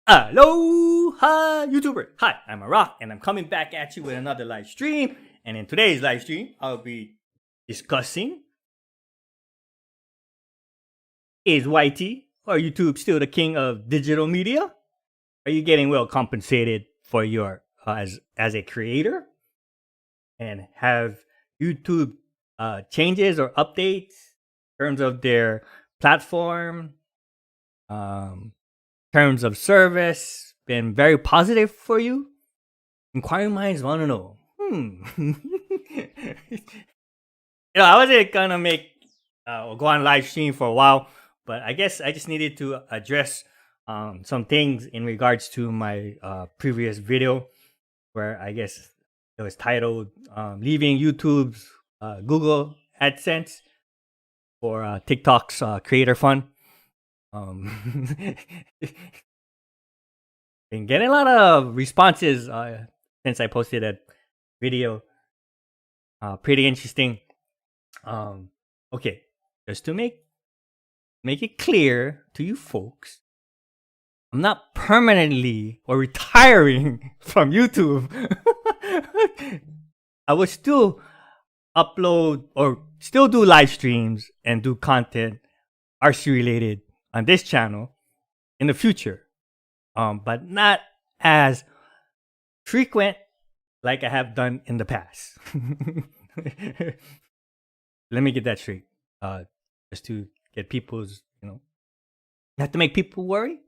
Aloha, YouTuber. Hi, I'm a Rock, and I'm coming back at you with another live stream. And in today's live stream, I'll be discussing: is YT or YouTube still the king of digital media? Are you getting well compensated for your as a creator? And have YouTube changes or updates in terms of their platform, terms of service, been very positive for you? Inquiring minds want to know. I wasn't gonna make or go on live stream for a while, but I guess I just needed to address some things in regards to my previous video, where I guess it was titled "Leaving YouTube's Google AdSense for TikTok's Creator Fund." Been getting a lot of responses since I posted that video. Pretty interesting. Okay, just to make it clear to you folks, I'm not permanently or retiring from YouTube. I will still upload or still do live streams and do content RC related on this channel in the future, but not as frequent like I have done in the past. Let me get that straight. Just to get people's, not to make people worry.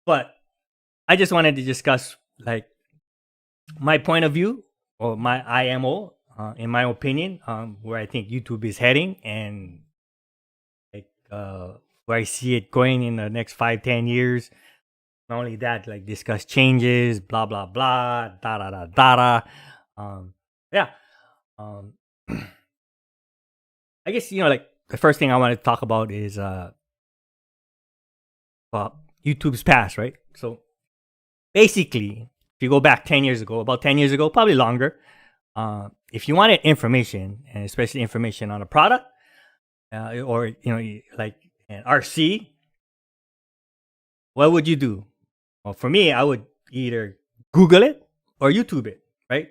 But I just wanted to discuss like my point of view or my IMO, in my opinion, where I think YouTube is heading, and like where I see it going in the next 5-10 years. Not only that, like discuss changes, blah blah blah, da da da da da. Yeah. I guess like the first thing I want to talk about is well, YouTube's past, right? So basically, if you go back 10 years ago, about 10 years ago, probably longer, if you wanted information, and especially information on a product, or like an RC, what would you do? Well, for me, I would either Google it or YouTube it, right?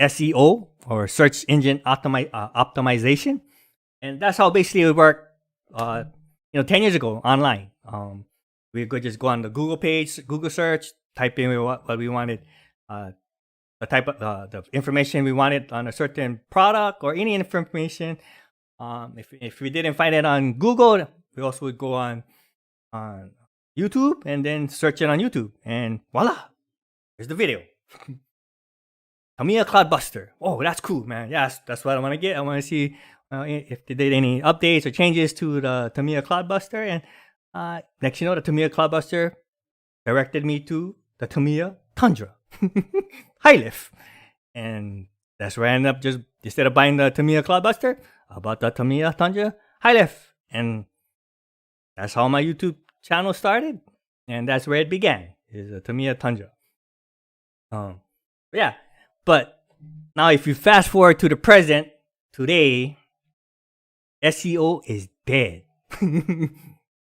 SEO or search engine optimization, and that's how basically it worked. 10 years ago online, we could just go on the Google page, Google search, type in what we wanted, the type of the information we wanted on a certain product or any information. If we didn't find it on Google, we also would go on YouTube and then search it on YouTube, and voila, here's the video. Tamiya Cloudbuster. Oh, that's cool, man. Yes, that's what I want to get. I want to see if they did any updates or changes to the Tamiya Cloudbuster. And next, the Tamiya Cloudbuster directed me to the Tamiya Tundra high lift, and that's where I ended up. Just instead of buying the Tamiya Cloudbuster, I bought the Tamiya Tundra high lift, and that's how my YouTube channel started, and that's where it began. Is a Tamiya Tundra. Yeah. But now, if you fast forward to the present, today, SEO is dead.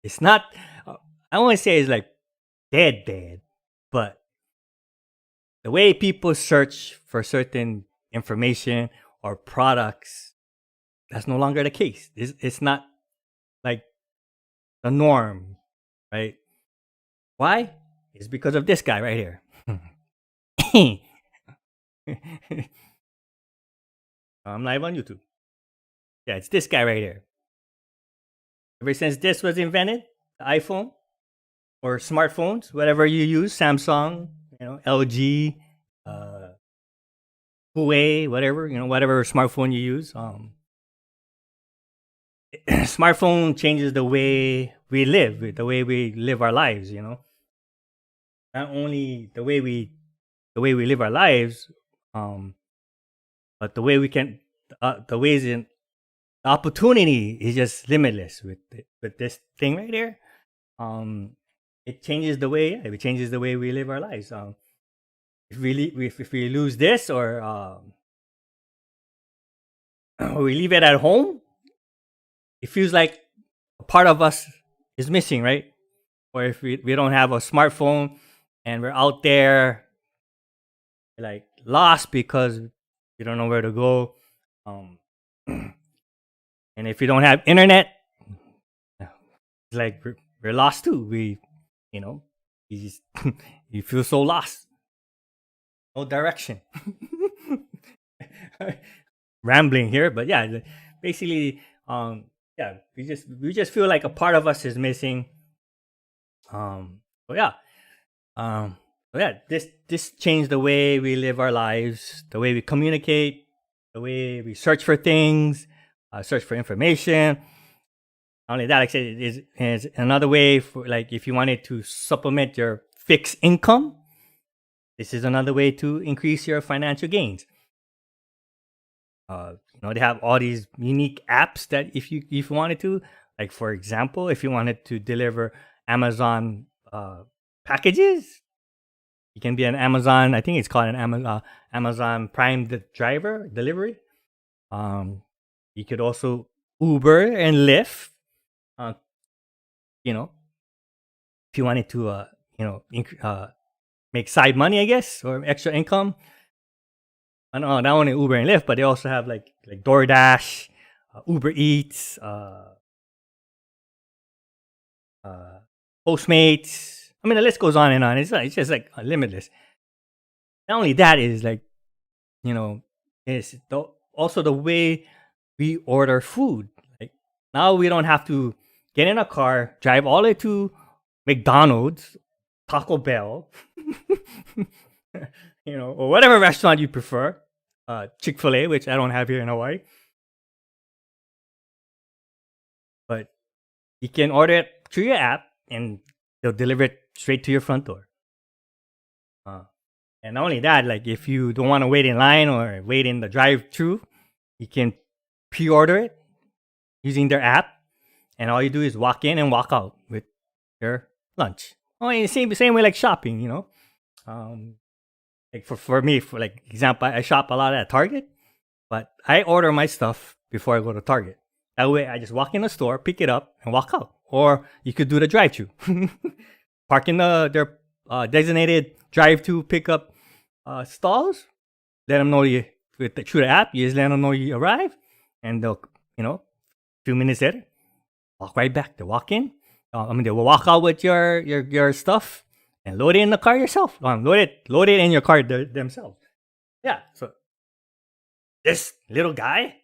It's not, I won't say it's like dead, but the way people search for certain information or products, that's no longer the case. It's not like the norm, right? Why? It's because of this guy right here. I'm live on YouTube. Yeah, it's this guy right here. Ever since this was invented, the iPhone or smartphones, whatever you use, Samsung, LG, Huawei, whatever, whatever smartphone you use, smartphone changes the way we live, the way we live our lives. Not only the way we live our lives, but the way we can, the ways in the opportunity is just limitless with this thing right here. It changes the way we live our lives. If we lose this, or we leave it at home, it feels like a part of us is missing, right? or if we don't have a smartphone and we're out there like lost because we don't know where to go. Um, and if you don't have internet, it's like we're lost too. You know, you, just, you feel so lost, no direction. Rambling here, but yeah, basically, yeah, we just feel like a part of us is missing. So yeah, um, so yeah, this changed the way we live our lives, the way we communicate, the way we search for things, search for information. Not only that, like I said, is another way for like if you wanted to supplement your fixed income. This is another way to increase your financial gains. They have all these unique apps that if you wanted to, like for example, if you wanted to deliver Amazon packages, you can be an Amazon. I think it's called an Amazon Prime driver delivery. You could also Uber and Lyft. Uh, you know, if you wanted to, make side money, I guess, or extra income. I know not only Uber and Lyft, but they also have like DoorDash, Uber Eats, uh, Postmates. I mean, the list goes on and on. It's just like limitless. Not only that is like you know, also the way we order food. Like now we don't have to get in a car, drive all the way to McDonald's, Taco Bell, or whatever restaurant you prefer. Chick-fil-A, which I don't have here in Hawaii. But you can order it through your app and they'll deliver it straight to your front door. And not only that, like if you don't want to wait in line or wait in the drive-through, you can pre-order it using their app, and all you do is walk in and walk out with your lunch. Oh, and same way like shopping, like for me, for like example, I shop a lot at Target, but I order my stuff before I go to Target. That way, I just walk in the store, pick it up, and walk out. Or you could do the drive-through, park in their designated drive-through pickup stalls. Let them know through the app. You just let them know you arrive, and they'll a few minutes later walk right back. They walk in. They will walk out with your stuff and load it in the car yourself. Load it in your car themselves. Yeah. So this little guy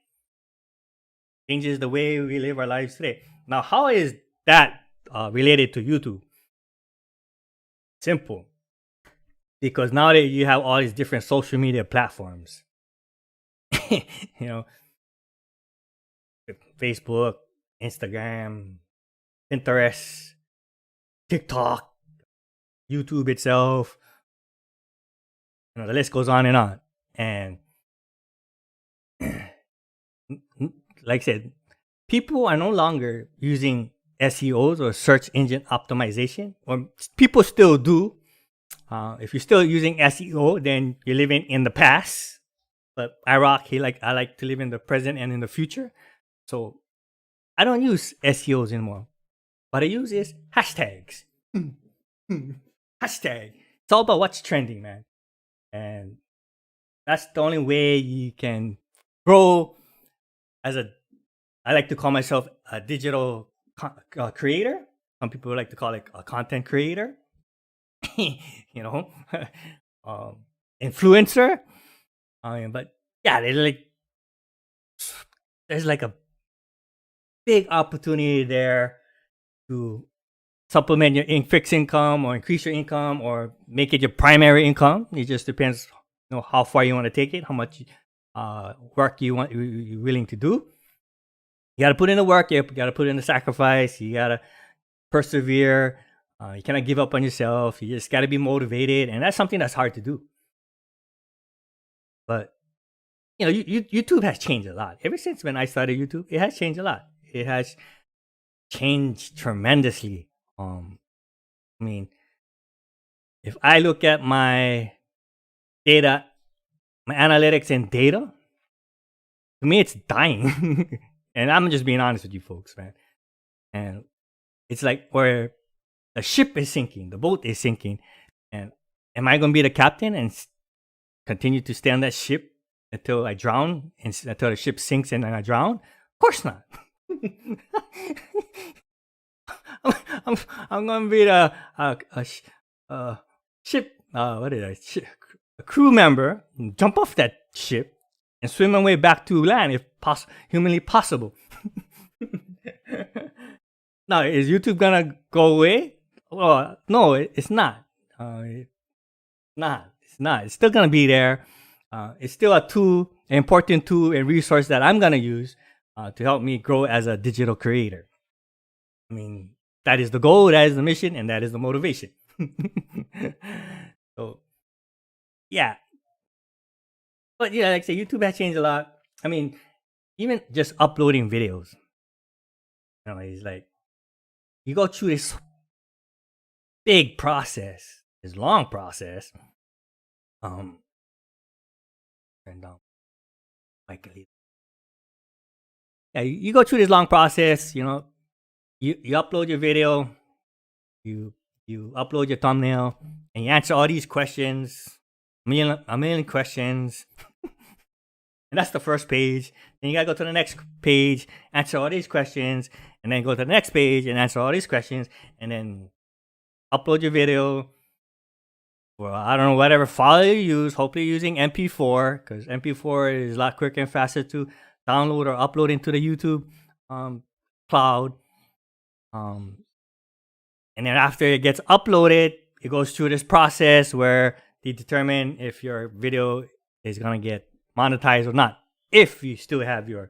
changes the way we live our lives today. Now, how is that related to YouTube? Simple. Because now that you have all these different social media platforms, Facebook, Instagram, Pinterest, TikTok, YouTube itself, the list goes on and on. And like I said, people are no longer using SEOs or search engine optimization, or people still do. If you're still using SEO, then you're living in the past. But I like to live in the present and in the future. So I don't use SEOs anymore. What I use is hashtags. Hashtag. It's all about what's trending, man. And that's the only way you can grow I like to call myself a digital creator. Some people like to call it a content creator. Influencer. But yeah, there's like a big opportunity there to supplement your fixed income or increase your income or make it your primary income. It just depends, how far you want to take it, how much work you're willing to do. You got to put in the work. You got to put in the sacrifice. You got to persevere. You cannot give up on yourself. You just got to be motivated, and that's something that's hard to do. But YouTube has changed a lot. Ever since when I started YouTube, it has changed a lot. It has changed tremendously. If I look at my data, my analytics and data, to me it's dying. And I'm just being honest with you folks, man. And it's like the ship is sinking, the boat is sinking, and am I going to be the captain and continue to stay on that ship until I drown and until the ship sinks and then I drown? Of course not. I'm, I'm, I'm going to be a ship. What is I? A crew member, jump off that ship and swim my way back to land if humanly possible. Now, is YouTube gonna go away? Well, no, it's not. It's not. It's not. It's still gonna be there. It's still a tool, an important tool and resource that I'm gonna use to help me grow as a digital creator. I mean, that is the goal, that is the mission, and that is the motivation. So, yeah. But yeah, like I say, YouTube has changed a lot. I mean, even just uploading videos. You know, it's like you go through this big process, this long process. Turn down mic. Yeah, you go through this long process. You know, you upload your video, you upload your thumbnail, and you answer all these questions, a million questions. And that's the first page. Then you gotta go to the next page, answer all these questions, and then go to the next page and answer all these questions, and then upload your video. Well, I don't know, whatever file you use. Hopefully you're using MP4, because MP4 is a lot quicker and faster to download or upload into the YouTube cloud. And then after it gets uploaded, it goes through this process where they determine if your video is gonna get monetized or not, if you still have your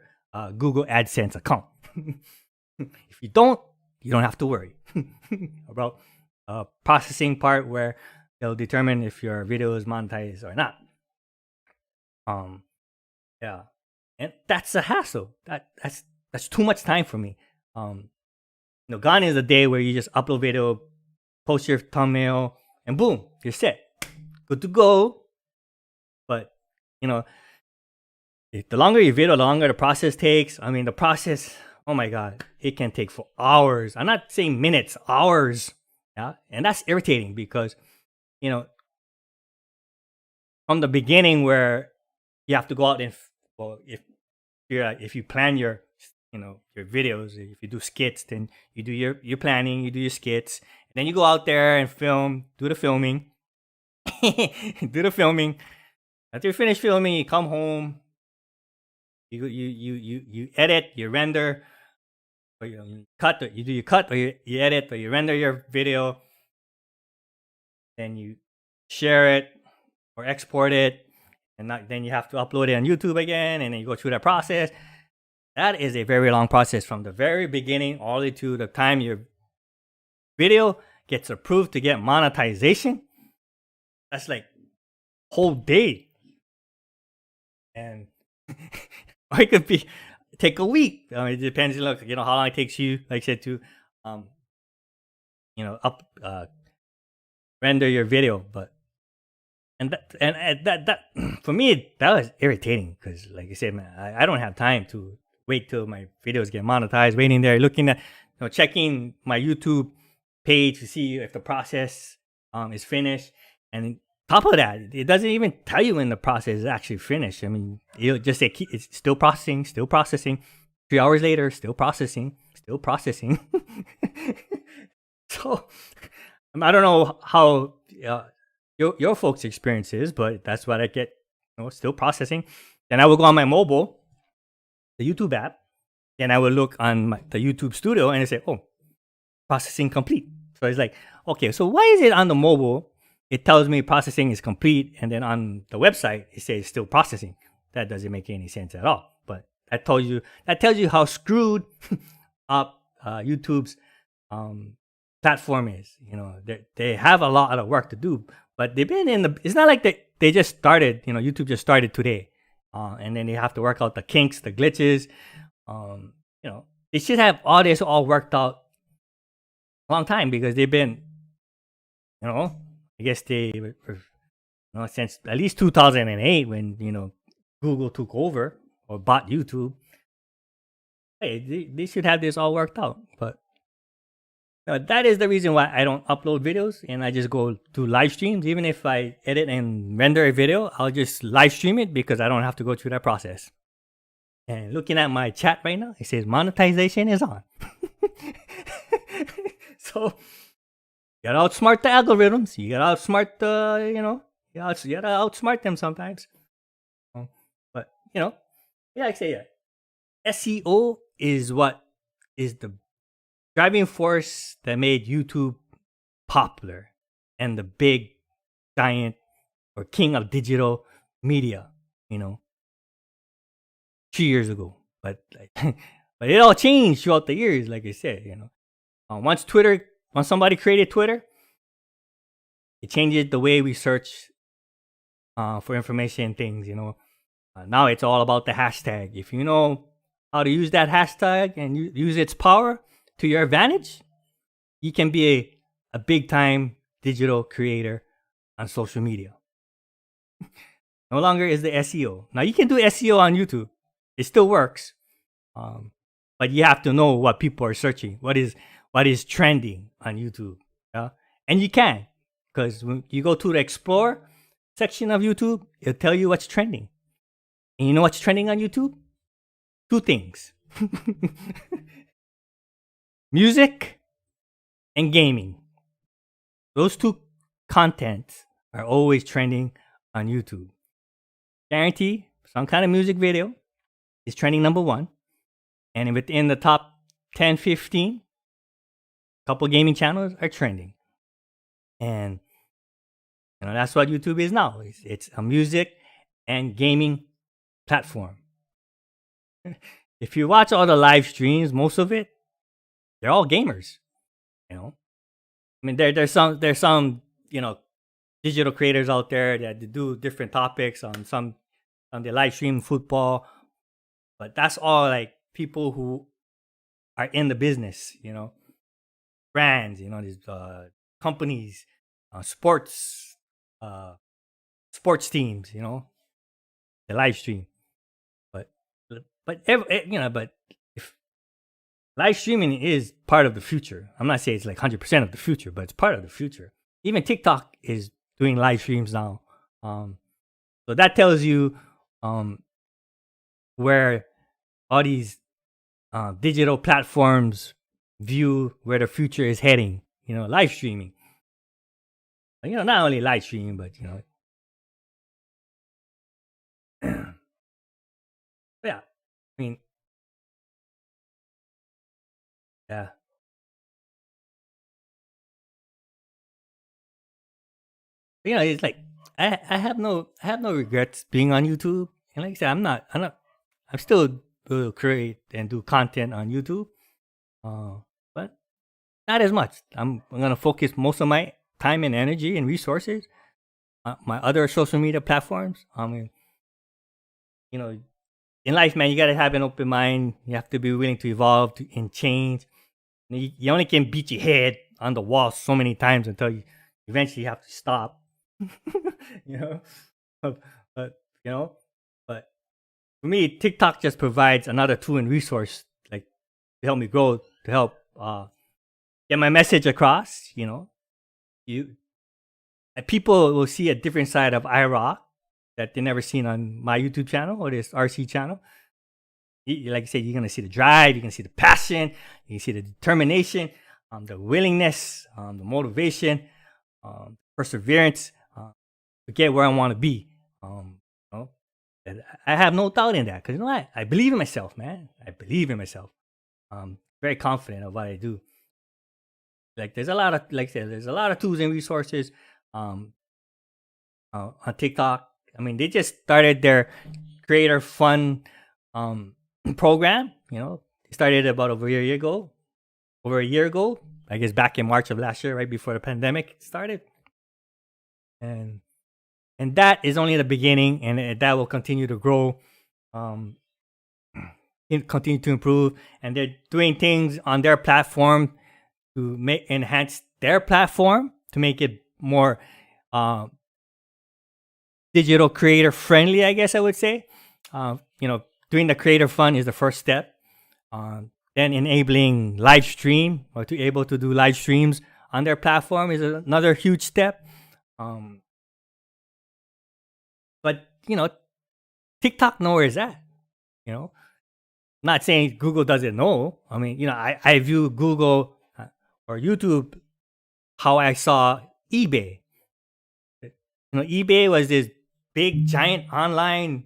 Google AdSense account. If you don't have to worry about processing part where they'll determine if your video is monetized or not. Yeah, and that's a hassle. That's too much time for me. Gone is the day where you just upload video, post your thumbnail, and boom, you're set, good to go. But the longer your video, the longer the process takes. I mean, the process, oh my God, it can take for hours. I'm not saying minutes, hours. Yeah. And that's irritating because, from the beginning where you have to go out and, if you plan your videos, if you do skits, then you do your planning, you do your skits, and then you go out there and do the filming. After you finish filming, you come home. You edit, you render, or you cut, or you do your cut, or you edit, or you render your video. Then you share it or export it, and then you have to upload it on YouTube again, and then you go through that process. That is a very long process from the very beginning all the way to the time your video gets approved to get monetization. That's like whole day. And or it could take a week. It depends, how long it takes you, like I said, to render your video. But that for me, that was irritating because, like I said, man, I don't have time to wait till my videos get monetized, waiting there, looking at, checking my YouTube page to see if the process is finished. And top of that, it doesn't even tell you when the process is actually finished. I mean, it'll just say it's still processing. 3 hours later, still processing. So I don't know how your folks' experience is, but that's what I get. Still processing. Then I will go on my mobile, the YouTube app. Then I will look on the YouTube Studio and it say, "Oh, processing complete." So it's like, okay, so why is it on the mobile it tells me processing is complete, and then on the website it says still processing? That doesn't make any sense at all. But that tells you how screwed up YouTube's platform is. They have a lot of work to do, but they've been it's not like they just started. YouTube just started today, and then they have to work out the kinks, the glitches. They should have all this all worked out a long time, because they've been, I guess they were, since at least 2008 when, Google took over or bought YouTube. Hey, they should have this all worked out. But That is the reason why I don't upload videos and I just go do live streams. Even if I edit and render a video, I'll just live stream it because I don't have to go through that process. And looking at my chat right now, it says monetization is on. So you gotta outsmart the algorithms. You gotta outsmart the, you gotta outsmart them sometimes. But, yeah, I say, SEO is what is the driving force that made YouTube popular and the big giant or king of digital media, 2 years ago. But but it all changed throughout the years, like I said, once somebody created Twitter, it changes the way we search for information and things, now it's all about the hashtag. If you know how to use that hashtag and use its power to your advantage, you can be a big time digital creator on social media. No longer is the SEO. Now you can do SEO on YouTube. It still works. But you have to know what people are searching. What is trending on YouTube. Yeah? And you can. Because when you go to the explore section of YouTube, it'll tell you what's trending. And you know what's trending on YouTube? 2 things. Music and gaming. Those 2 contents are always trending on YouTube. Guarantee some kind of music video is trending number 1. And within the top 10, 15, a couple gaming channels are trending. And that's what YouTube is now. It's a music and gaming platform. If you watch all the live streams, most of it, they're all gamers. I mean, there's some digital creators out there that do different topics on the live stream football, but that's all like people who are in the business, brands, these companies, sports teams, the live stream. But if live streaming is part of the future, I'm not saying it's like 100% of the future, but it's part of the future. Even TikTok is doing live streams now. So that tells you where all these digital platforms view where the future is heading. Live streaming. Not only live streaming, but yeah. I mean, yeah. It's like I have no regrets being on YouTube. And like I said, I'm still will create and do content on YouTube. But not as much. I'm gonna focus most of my time and energy and resources on my other social media platforms. I mean, in life, man, you gotta have an open mind. You have to be willing to evolve and change. You only can beat your head on the wall so many times until you eventually have to stop. but but for me, TikTok just provides another tool and resource, like to help me grow, to help get my message across. People will see a different side of iRock that they never seen on my YouTube channel or this RC channel. Like I said, you're gonna see the drive, you can see the passion, you can see the determination, the willingness, the motivation, perseverance to get where I want to be. I have no doubt in that because I believe in myself, man. I believe in myself. Very confident of what I do. Like there's a lot of, like I said, there's a lot of tools and resources on TikTok. I mean, they just started their creator fun program. They started about over a year ago. I guess back in March of last year, right before the pandemic started. And that is only the beginning, and that will continue to grow, continue to improve. And they're doing things on their platform to enhance their platform to make it more digital creator friendly, I guess I would say. Doing the creator fund is the first step. Then enabling live stream or to able to do live streams on their platform is another huge step. Um, but TikTok knows where it's at. You know, not saying Google doesn't know. I mean, I view Google or YouTube how I saw eBay. eBay was this big giant online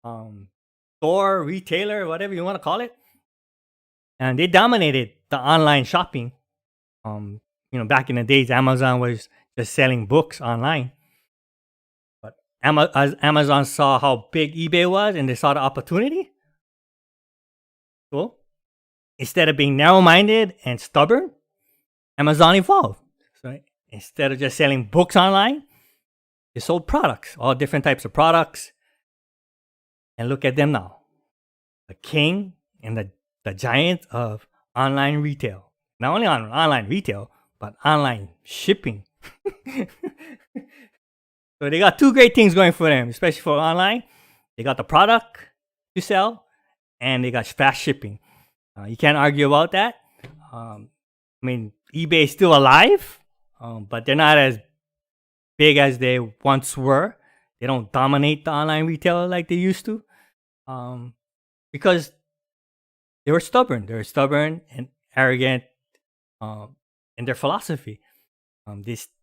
um, store, retailer, whatever you want to call it, and they dominated the online shopping. Back in the days, Amazon was just selling books online. But as Amazon saw how big eBay was and they saw the opportunity, well, instead of being narrow-minded and stubborn, Amazon evolved. So instead of just selling books online, they sold products, all different types of products. And look at them now, the king and the giant of online retail. Not only on online retail, but online shipping. So they got two great things going for them, especially for online. They got the product to sell, and they got fast shipping. You can't argue about that. eBay is still alive, but they're not as big as they once were. They don't dominate the online retail like they used to, because they were stubborn. They were stubborn and arrogant in their philosophy.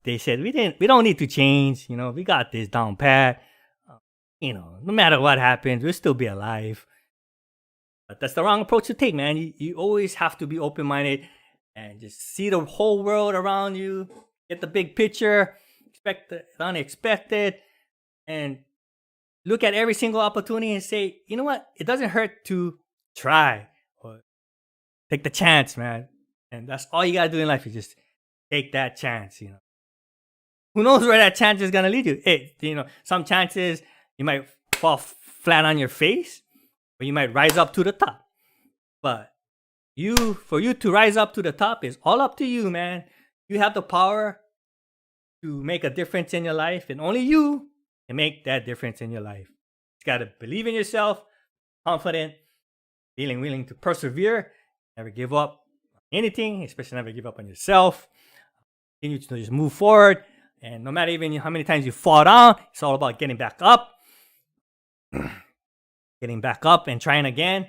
They said we don't need to change. We got this down pat. No matter what happens, we'll still be alive. But that's the wrong approach to take, man. You always have to be open minded and just see the whole world around you, get the big picture, expect the unexpected, and look at every single opportunity and say, you know what? It doesn't hurt to try or take the chance, man. And that's all you gotta do in life is just take that chance. Who knows where that chance is gonna lead you? Hey, some chances you might fall flat on your face, or you might rise up to the top. But for you to rise up to the top is all up to you, man. You have the power to make a difference in your life, and only you can make that difference in your life. You gotta believe in yourself, confident, feeling willing to persevere, never give up on anything, especially never give up on yourself. Continue to just move forward, and no matter even how many times you fall down, it's all about getting back up, getting back up and trying again.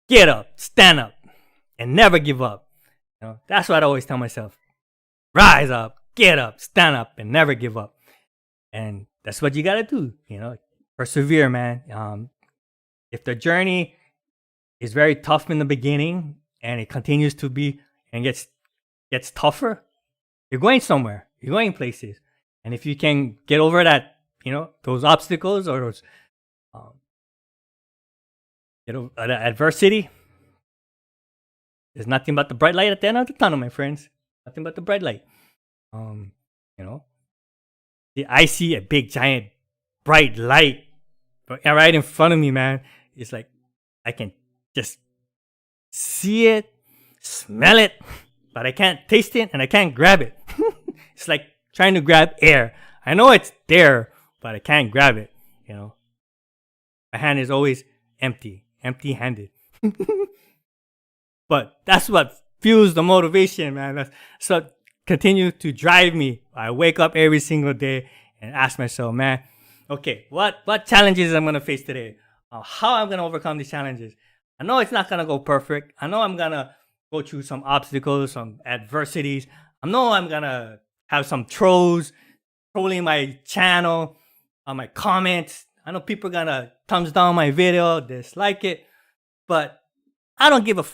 Get up, stand up, and never give up. That's what I always tell myself. Rise up, get up, stand up, and never give up. And that's what you gotta do. Persevere, man. If the journey is very tough in the beginning and it continues to be and gets tougher, you're going somewhere. You're going places. And if you can get over that, those obstacles or those adversity, there's nothing but the bright light at the end of the tunnel, my friends. Nothing but the bright light. I see a big, giant, bright light right in front of me, man. It's like I can just see it, smell it, but I can't taste it and I can't grab it. It's like trying to grab air. I know it's there, but I can't grab it. My hand is always empty-handed. But that's what fuels the motivation, man. That's what continue to drive me. I wake up every single day and ask myself, man, okay, what challenges I'm gonna face today? How I'm gonna overcome these challenges? I know it's not gonna go perfect. I know I'm gonna go through some obstacles, some adversities. I know I'm gonna have some trolling my channel, on my comments. I know people are gonna thumbs down my video, dislike it, but I don't give a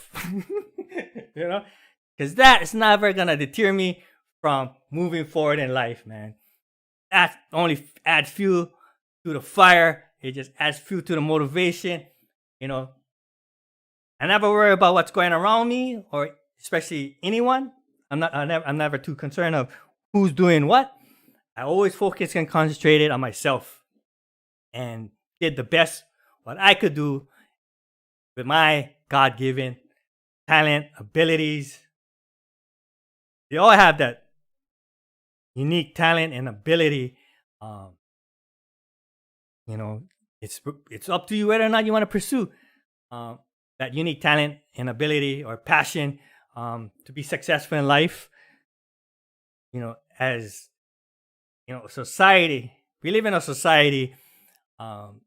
because that is never gonna deter me from moving forward in life, man. That only adds fuel to the fire. It just adds fuel to the motivation. I never worry about what's going around me or especially anyone. I'm never too concerned of who's doing what. I always focus and concentrated on myself and did the best what I could do with my God-given talent, abilities. They all have that unique talent and ability. It's up to you whether or not you want to pursue. that unique talent and ability or passion to be successful in life. As society, we live in a society um,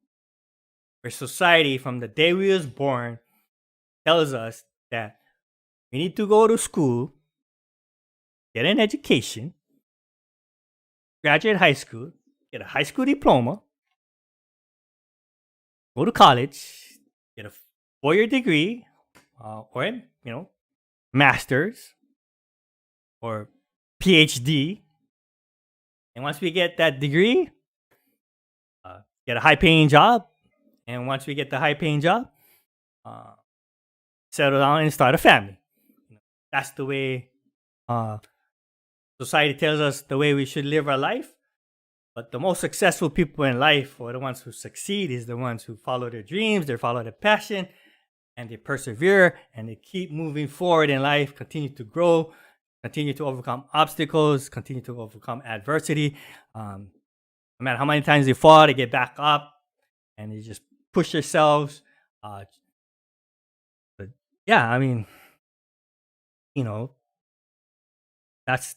where society, from the day we was born, tells us that we need to go to school, get an education, graduate high school, get a high school diploma, go to college, get a 4-year degree, or master's or PhD. And once we get that degree, get a high-paying job. And once we get the high-paying job, settle down and start a family. That's the way society tells us the way we should live our life. But the most successful people in life, or the ones who succeed, is the ones who follow their dreams, they follow their passion, and they persevere, and they keep moving forward in life, continue to grow, continue to overcome obstacles, continue to overcome adversity. No matter how many times they fall, they get back up, and they just push themselves. But yeah, I mean, that's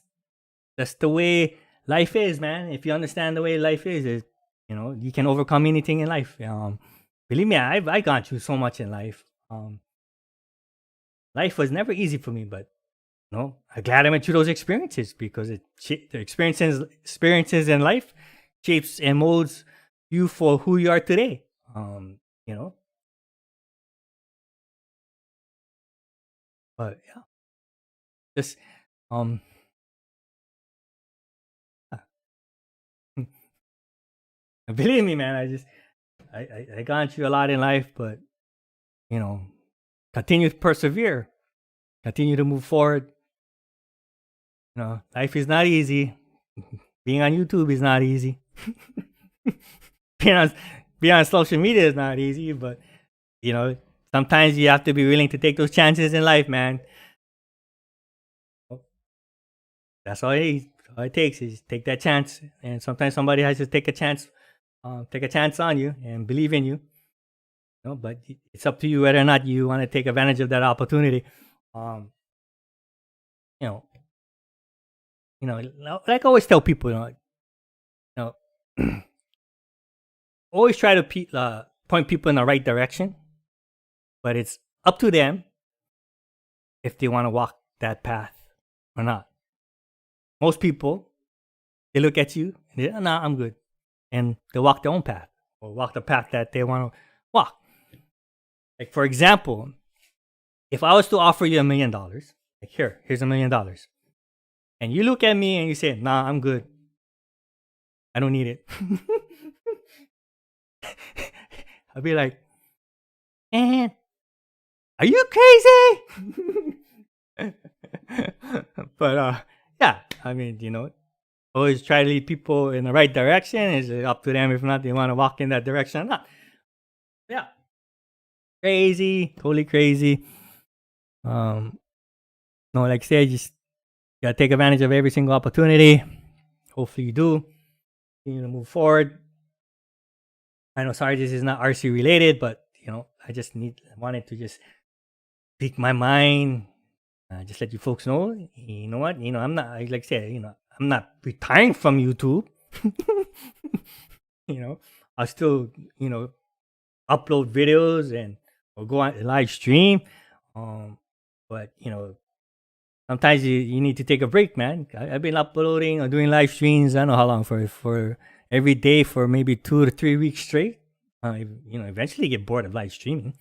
the way life is, man. If you understand the way life is, you can overcome anything in life. Believe me, I gone through so much in life. Life was never easy for me, but I'm glad I went through those experiences, because the experiences in life shapes and molds you for who you are today. But yeah, just believe me, man. I gone through a lot in life, but continue to persevere, continue to move forward. Life is not easy. Being on YouTube is not easy. being on social media is not easy, but sometimes you have to be willing to take those chances in life, man. That's all it takes is take that chance. And sometimes somebody has to take a chance on you and believe in you. But it's up to you whether or not you want to take advantage of that opportunity. Like I always tell people, always try to point people in the right direction, but it's up to them if they want to walk that path or not. Most people, they look at you and they, nah, I'm good. And they walk their own path, or walk the path that they want to walk. Like, for example, if I was to offer you $1 million, like, here's $1 million. And you look at me and you say, nah, I'm good. I don't need it. I'll be like, man, are you crazy? But yeah, I mean, always try to lead people in the right direction. It's up to them if not they want to walk in that direction or not. Yeah, totally crazy. Like I said, just gotta take advantage of every single opportunity. Hopefully you do. Continue to move forward. I know, sorry, this is not RC related, but I just wanted to just speak my mind. Just let you folks know. You know what? I'm not, like I said, I'm not retiring from YouTube. I'll still, upload videos or go on live stream. But sometimes you need to take a break, man. I've been uploading or doing live streams. I don't know how long, for every day for maybe 2 to 3 weeks straight. Eventually get bored of live streaming.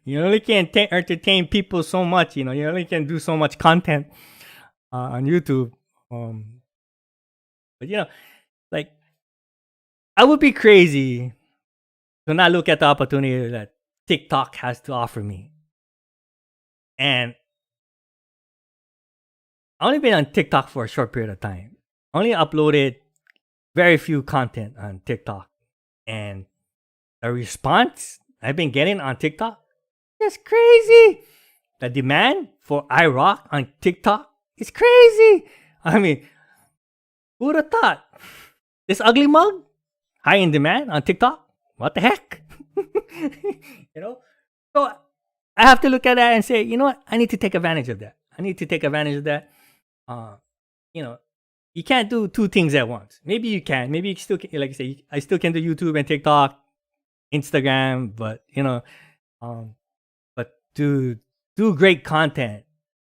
You only can entertain people so much. You only can do so much content on YouTube. But like, I would be crazy to not look at the opportunity that TikTok has to offer me. And I only been on TikTok for a short period of time. I only uploaded very few content on TikTok, and the response I've been getting on TikTok is crazy. The demand for iRock on TikTok is crazy. I mean, who would have thought? This ugly mug high in demand on TikTok. What the heck? you know? So I have to look at that and say, you know what? I need to take advantage of that. I need to take advantage of that. Uh, you know, you can't do two things at once. Maybe you can. Maybe you still can, like I say, I still can do YouTube and TikTok, Instagram, but but to do great content,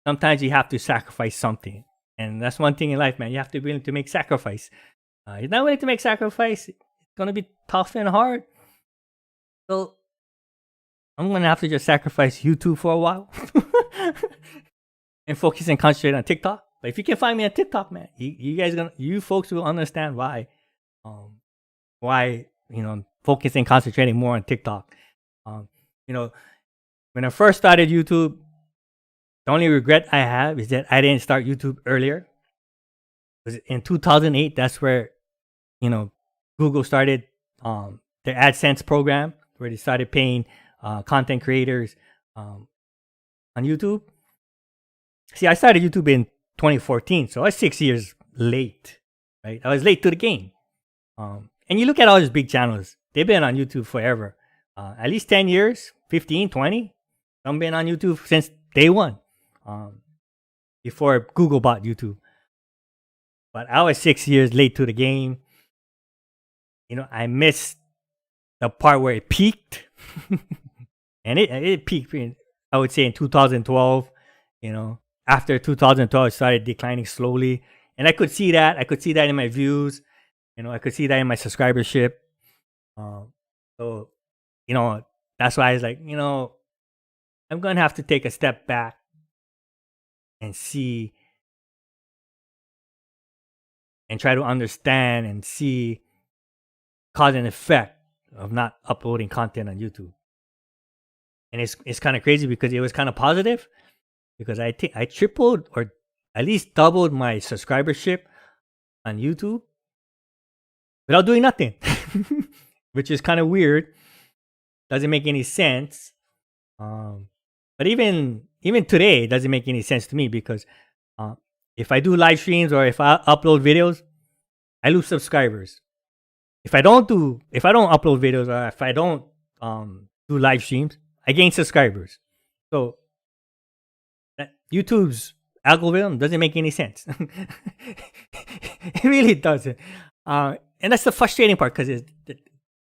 sometimes you have to sacrifice something, and that's one thing in life, man. You have to be willing to make sacrifice. You're not willing to make sacrifice, it's gonna be tough and hard. So I'm gonna have to just sacrifice YouTube for a while and focus and concentrate on TikTok. But if you can find me on TikTok, man, you folks will understand why. Why focusing, concentrating more on TikTok. Um, you know, when I first started YouTube, the only regret I have is that I didn't start YouTube earlier. Because in 2008, that's where Google started their AdSense program, where they started paying content creators on YouTube. See, I started YouTube in 2014, so I was 6 years late, right? I was late to the game. And you look at all these big channels, they've been on YouTube forever. At least 10 years, 15, 20. Some been on YouTube since day one, before Google bought YouTube. But I was 6 years late to the game. I missed the part where it peaked. And it peaked, I would say, in 2012. After 2012, it started declining slowly. And I could see that. I could see that in my views. I could see that in my subscribership. So, that's why I was like, I'm going to have to take a step back and see and try to understand and see cause and effect of not uploading content on YouTube. And it's kind of crazy because it was kind of positive, because I think I tripled or at least doubled my subscribership on YouTube without doing nothing, which is kind of weird. Doesn't make any sense. But even today, it doesn't make any sense to me, because if I do live streams or if I upload videos, I lose subscribers. If I don't upload videos, or if I don't do live streams, I gain subscribers. So YouTube's algorithm doesn't make any sense. It really doesn't. And that's the frustrating part, because it's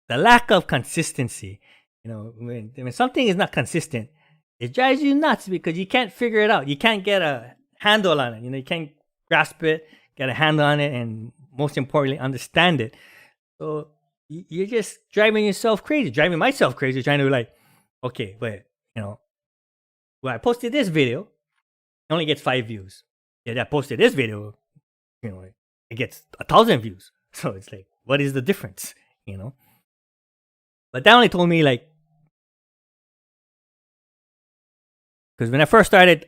the lack of consistency. When something is not consistent, it drives you nuts, because you can't figure it out. You can't get a handle on it. You can't grasp it, get a handle on it, and most importantly, understand it. So you're just driving yourself crazy, driving myself crazy, trying to okay, but well, I posted this video, it only gets 5 views. Yeah, I posted this video, it gets 1,000 views. So it's like, what is the difference? But that only told me, because when I first started,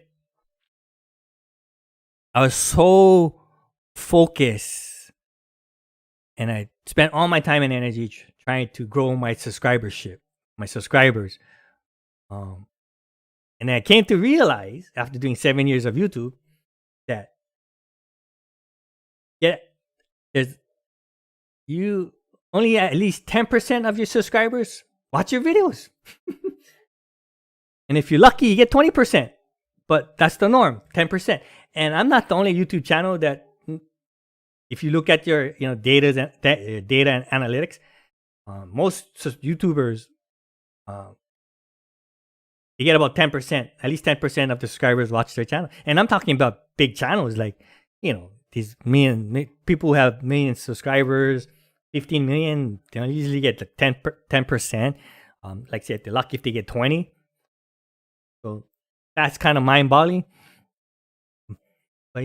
I was so focused, and I spent all my time and energy trying to grow my subscribers. And I came to realize, after doing 7 years of YouTube, that there's you only at least 10% of your subscribers watch your videos. And if you're lucky, you get 20%. But that's the norm, 10%. And I'm not the only YouTube channel that, if you look at your data and analytics, most YouTubers, you get about 10%, at least 10% of the subscribers watch their channel. And I'm talking about big channels, like, these people who have million subscribers, 15 million, they usually get 10%. Like say, if they're lucky if they get 20. So that's kind of mind-boggling. But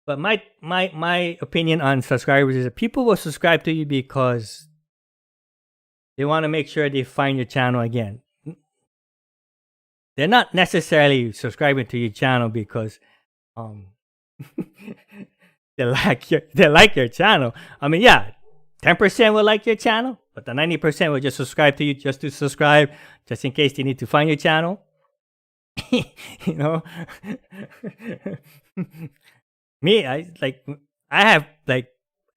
but my opinion on subscribers is that people will subscribe to you because they want to make sure they find your channel again. They're not necessarily subscribing to your channel because they like your channel. I mean, yeah, 10% will like your channel, but the 90% will just subscribe to you just to subscribe, just in case they need to find your channel. Me, I have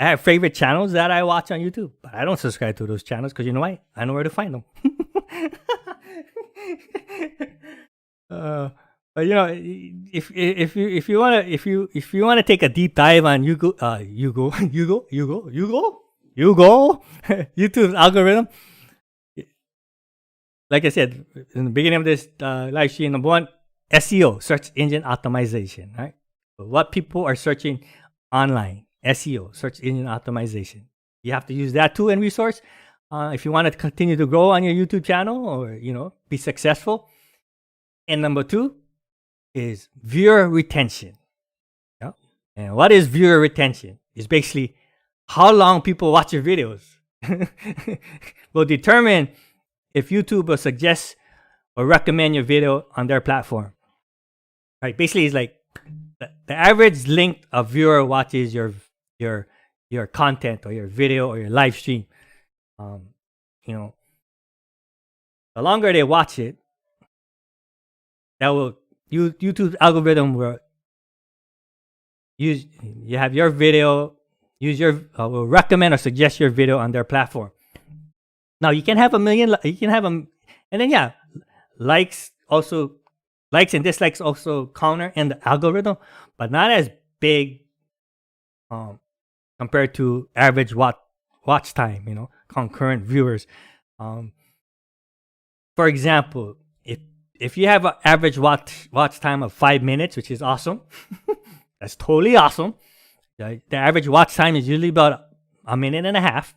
I have favorite channels that I watch on YouTube, but I don't subscribe to those channels because you know why? I know where to find them. uh, but you know, if you wanna take a deep dive on YouTube's algorithm, like I said in the beginning of this live stream, number one, SEO, search engine optimization, right? So what people are searching online, SEO, search engine optimization. You have to use that tool and resource if you want to continue to grow on your YouTube channel or be successful. And number two is viewer retention. Yeah. And what is viewer retention? It's basically how long people watch your videos. Will determine if YouTube will suggest or recommend your video on their platform. Right? Basically, it's like the average length a viewer watches your content or your video or your live stream. The longer they watch it, that will YouTube's algorithm will use you have your video will recommend or suggest your video on their platform. Now you can have a million, and then likes and dislikes also counter in the algorithm, but not as big compared to average watch time, concurrent viewers. For example, if you have an average watch time of 5 minutes, which is awesome, that's totally awesome. The average watch time is usually about a minute and a half.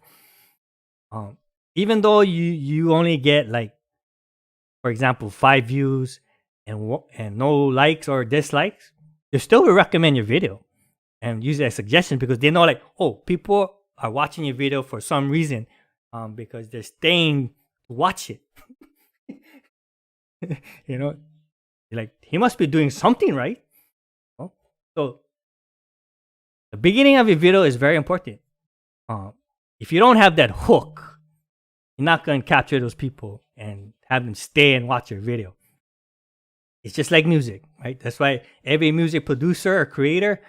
Even though you only get, like, for example, 5 views and no likes or dislikes, they still will recommend your video and use it as a suggestion because they know, like, oh, people are watching your video for some reason, because they're staying to watch it. Like, he must be doing something right. So the beginning of your video is very important. If you don't have that hook, you're not going to capture those people and have them stay and watch your video. It's just like music, right? That's why every music producer or creator,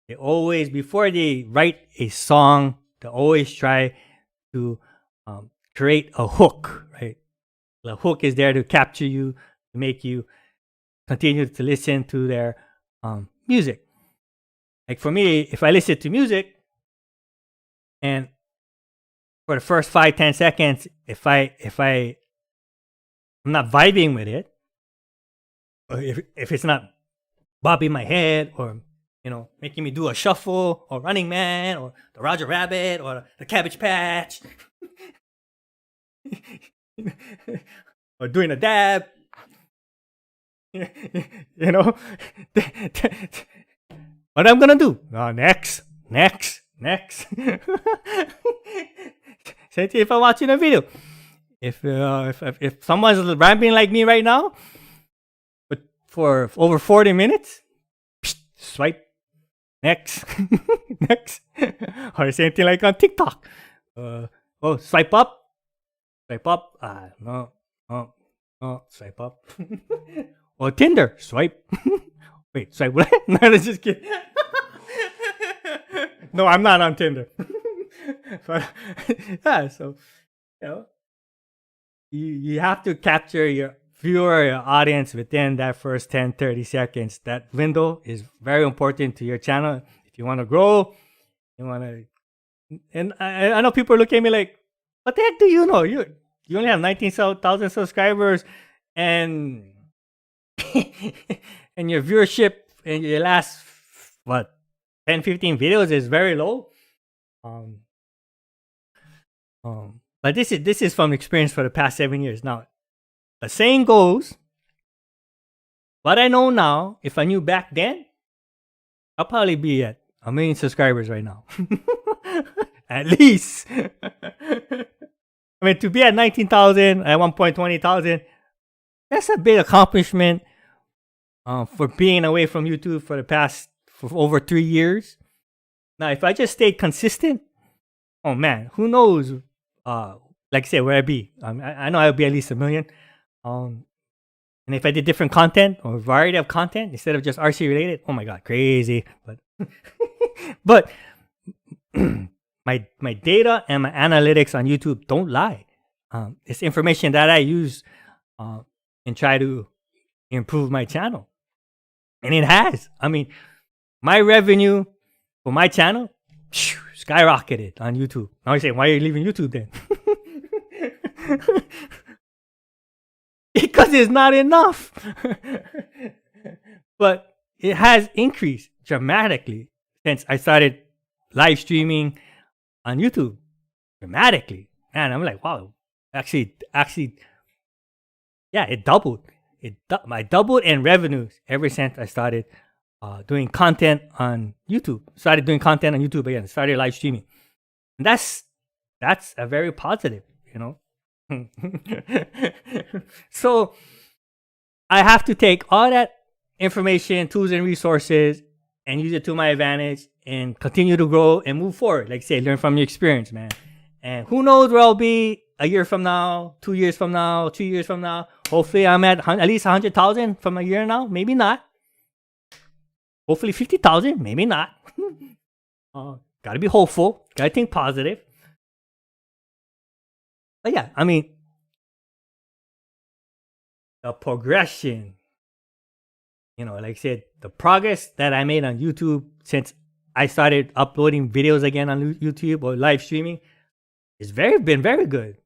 they always, before they write a song, they always try to create a hook, right? The hook is there to capture you, to make you continue to listen to their music. Like for me, if I listen to music and for the first 5-10 seconds, if I'm not vibing with it, or if it's not bobbing my head or making me do a shuffle or Running Man or the Roger Rabbit or the Cabbage Patch or doing a dab, what I'm gonna do? Next. Same thing if I'm watching a video. If someone's rambling like me right now, but for over 40 minutes, swipe next. Or same thing like on TikTok. Swipe up. No, swipe up. Or Tinder, swipe. Wait, swipe what? No, let's just kidding. No, I'm not on Tinder. But so you have to capture your viewer, your audience within that first 10-30 seconds. That window is very important to your channel. If you want to grow, and I know people look at me like, what the heck do you know? You only have 19,000 subscribers, and and your viewership in your last 10-15 videos is very low. But this is from experience for the past 7 years. Now, the saying goes, what I know now, if I knew back then, I'll probably be at 1 million subscribers right now. At least. I mean, to be at 19,000, at one point 20,000, that's a big accomplishment for being away from YouTube for over 3 years. Now, if I just stayed consistent, oh man, who knows? Like I said, where I'd be. I know I'll be at least 1 million. And if I did different content or variety of content instead of just RC related, oh my god, crazy. But my data and my analytics on YouTube don't lie. It's information that I use and try to improve my channel, and it has. I mean, my revenue for my channel skyrocketed on YouTube. Now you say, why are you leaving YouTube then? Because it's not enough. But it has increased dramatically since I started live streaming on YouTube. Dramatically. And I'm like, wow, actually, yeah, it doubled. I doubled in revenues ever since I started doing content on YouTube. Started doing content on YouTube again. Started live streaming. And that's a very positive, you know. So I have to take all that information, tools, and resources and use it to my advantage and continue to grow and move forward. Like I say, learn from your experience, man. And who knows where I'll be a year from now, 2 years from now, 3 years from now. Hopefully I'm at least 100,000 from a year now. Maybe not. Hopefully 50,000. Maybe not. Gotta be hopeful. Gotta think positive. But yeah, I mean, the progression, you know, like I said, the progress that I made on YouTube since I started uploading videos again on YouTube or live streaming is been very good.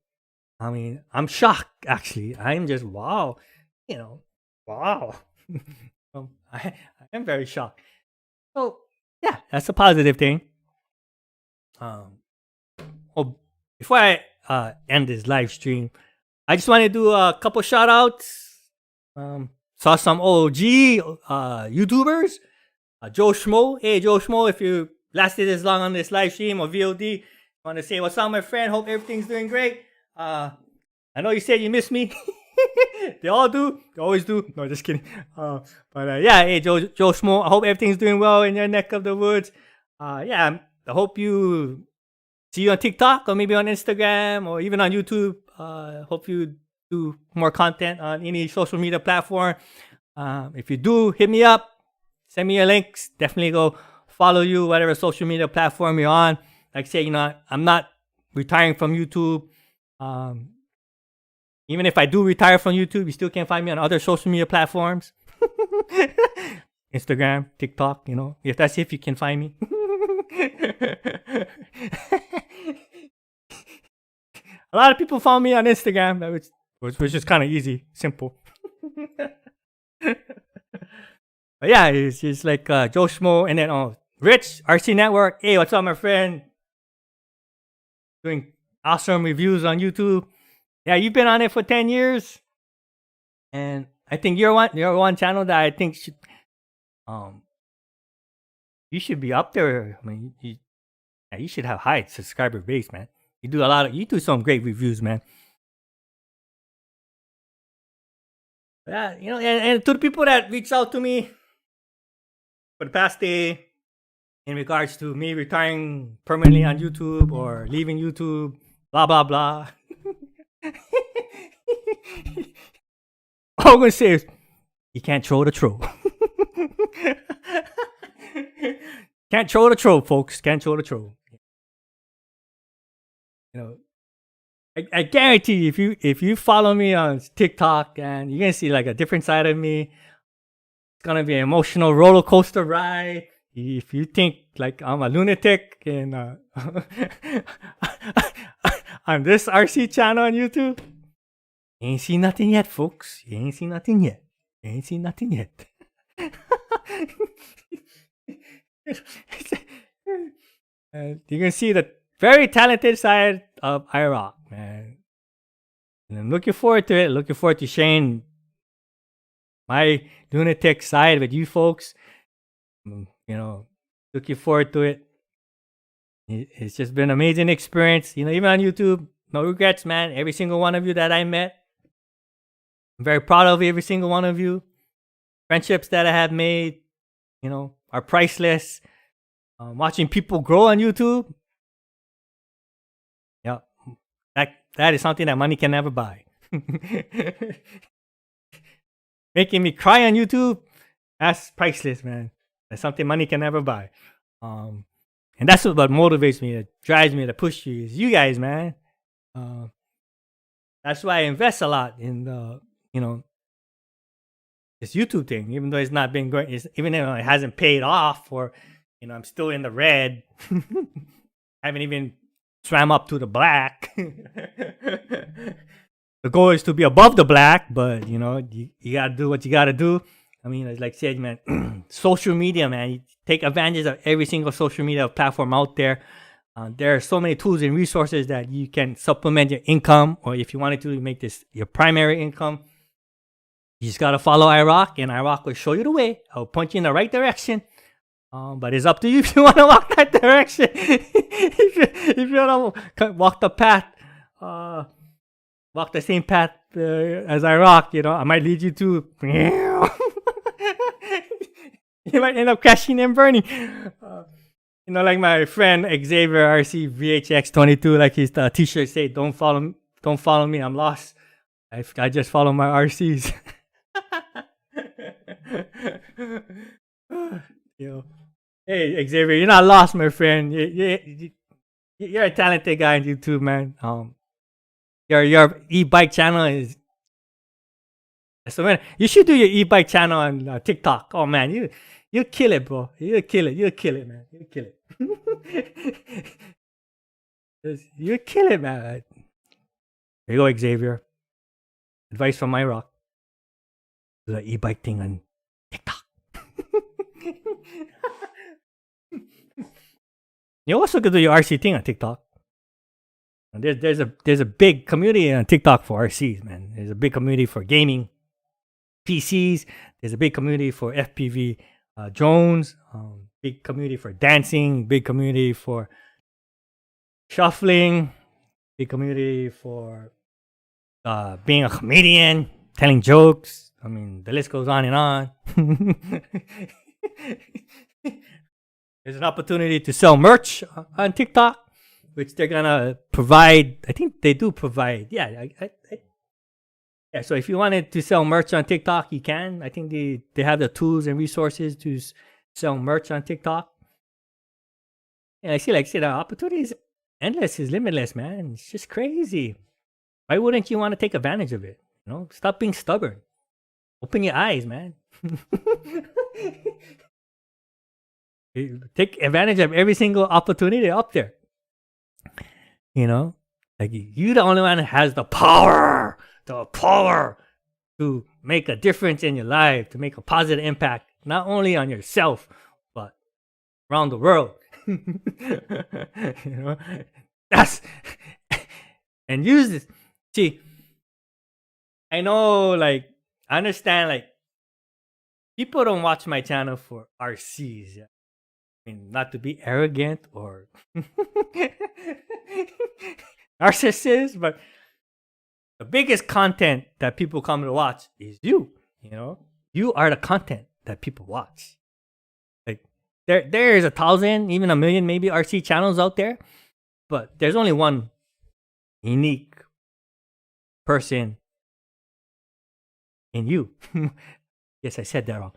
I mean, I'm shocked, actually. I'm just, wow, you know, wow. I am very shocked. So, yeah, that's a positive thing. Before I end this live stream, I just want to do a couple shout outs. Saw some OG YouTubers. Joe Schmo. Hey, Joe Schmo, if you lasted this long on this live stream or VOD, want to say what's up, my friend. Hope everything's doing great. I know you said you miss me. They all do. They always do. No, just kidding. Yeah, hey, Joe Schmo. I hope everything's doing well in your neck of the woods. Yeah, I hope you see you on TikTok or maybe on Instagram or even on YouTube. Hope you do more content on any social media platform. If you do, hit me up. Send me your links. Definitely go follow you, whatever social media platform you're on. Like I say, you know, I'm not retiring from YouTube. Even if I do retire from YouTube, you still can find me on other social media platforms. Instagram, TikTok, you know, if you can find me. A lot of people found me on Instagram, which is kind of easy, simple. But yeah, it's just like Joe Schmo, and then Rich, RC Network. Hey, what's up, my friend? Doing awesome reviews on YouTube. Yeah, you've been on it for 10 years. And I think you're one channel that I think should you should be up there. I mean, you should have high subscriber base, man. You do some great reviews, man. Yeah, you know, and to the people that reached out to me for the past day in regards to me retiring permanently on YouTube or leaving YouTube, blah blah blah. All I'm gonna say is, you can't troll the troll. Can't troll the troll, folks. Can't troll the troll. You know, I guarantee you, if you follow me on TikTok, and you're gonna see like a different side of me. It's gonna be an emotional roller coaster ride. If you think like I'm a lunatic and on this RC channel on YouTube, you ain't seen nothing yet, folks. You ain't seen nothing yet. You ain't seen nothing yet. You can see the very talented side of iRock, man. And I'm looking forward to it. Looking forward to sharing my lunatic side with you folks. You know, looking forward to it. It's just been an amazing experience. You know, even on YouTube, no regrets, man. Every single one of you that I met, I'm very proud of every single one of you. Friendships that I have made, you know, are priceless. Watching people grow on YouTube, yeah, that is something that money can never buy. Making me cry on YouTube, that's priceless, man. That's something money can never buy. And that's what motivates me, that drives me to push you, is you guys, man. That's why I invest a lot in the, this YouTube thing, even though it's not been going, even though it hasn't paid off, or, I'm still in the red. I haven't even swam up to the black. The goal is to be above the black, but you gotta do what you gotta do. I mean, like I said, man, social media, man, you take advantage of every single social media platform out there. There are so many tools and resources that you can supplement your income, or if you wanted to make this your primary income, you just gotta follow iRock, and iRock will show you the way. I'll point you in the right direction. But it's up to you if you want to walk that direction. if you want to walk the path, walk the same path as iRock, I might lead you to. You might end up crashing and burning. Like my friend Xavier RC VHX22, like his t-shirt say, don't follow me, I'm lost. I just follow my RCs. Hey Xavier, you're not lost, my friend. You're a talented guy on YouTube, man. Your e-bike channel is so, man. You should do your e-bike channel on TikTok. Oh man, you kill it, bro. You'll kill it, man. You'll kill it. You kill it, man. There you go, Xavier. Advice from iRock. Do the e-bike thing on TikTok. You also could do your RC thing on TikTok. And there's a big community on TikTok for RCs, man. There's a big community for gaming, PCs. There's a big community for FPV drones. Big community for dancing. Big community for shuffling. Big community for being a comedian, telling jokes. I mean, the list goes on and on. There's an opportunity to sell merch on TikTok, which they're gonna provide. I think they do provide. Yeah, yeah. So if you wanted to sell merch on TikTok, you can. I think they have the tools and resources to sell merch on TikTok. And I see, the opportunity is endless, is limitless, man. It's just crazy. Why wouldn't you want to take advantage of it? Stop being stubborn. Open your eyes, man. Take advantage of every single opportunity up there. Like you're the only one that has the power to make a difference in your life, to make a positive impact, not only on yourself, but around the world. That's and use this. See, I know, I understand, people don't watch my channel for RCs. Yeah? I mean, not to be arrogant or narcissist, but the biggest content that people come to watch is you. You are the content that people watch. There is 1,000, even 1,000,000 maybe RC channels out there, but there's only one unique person in you. Yes, I said that wrong.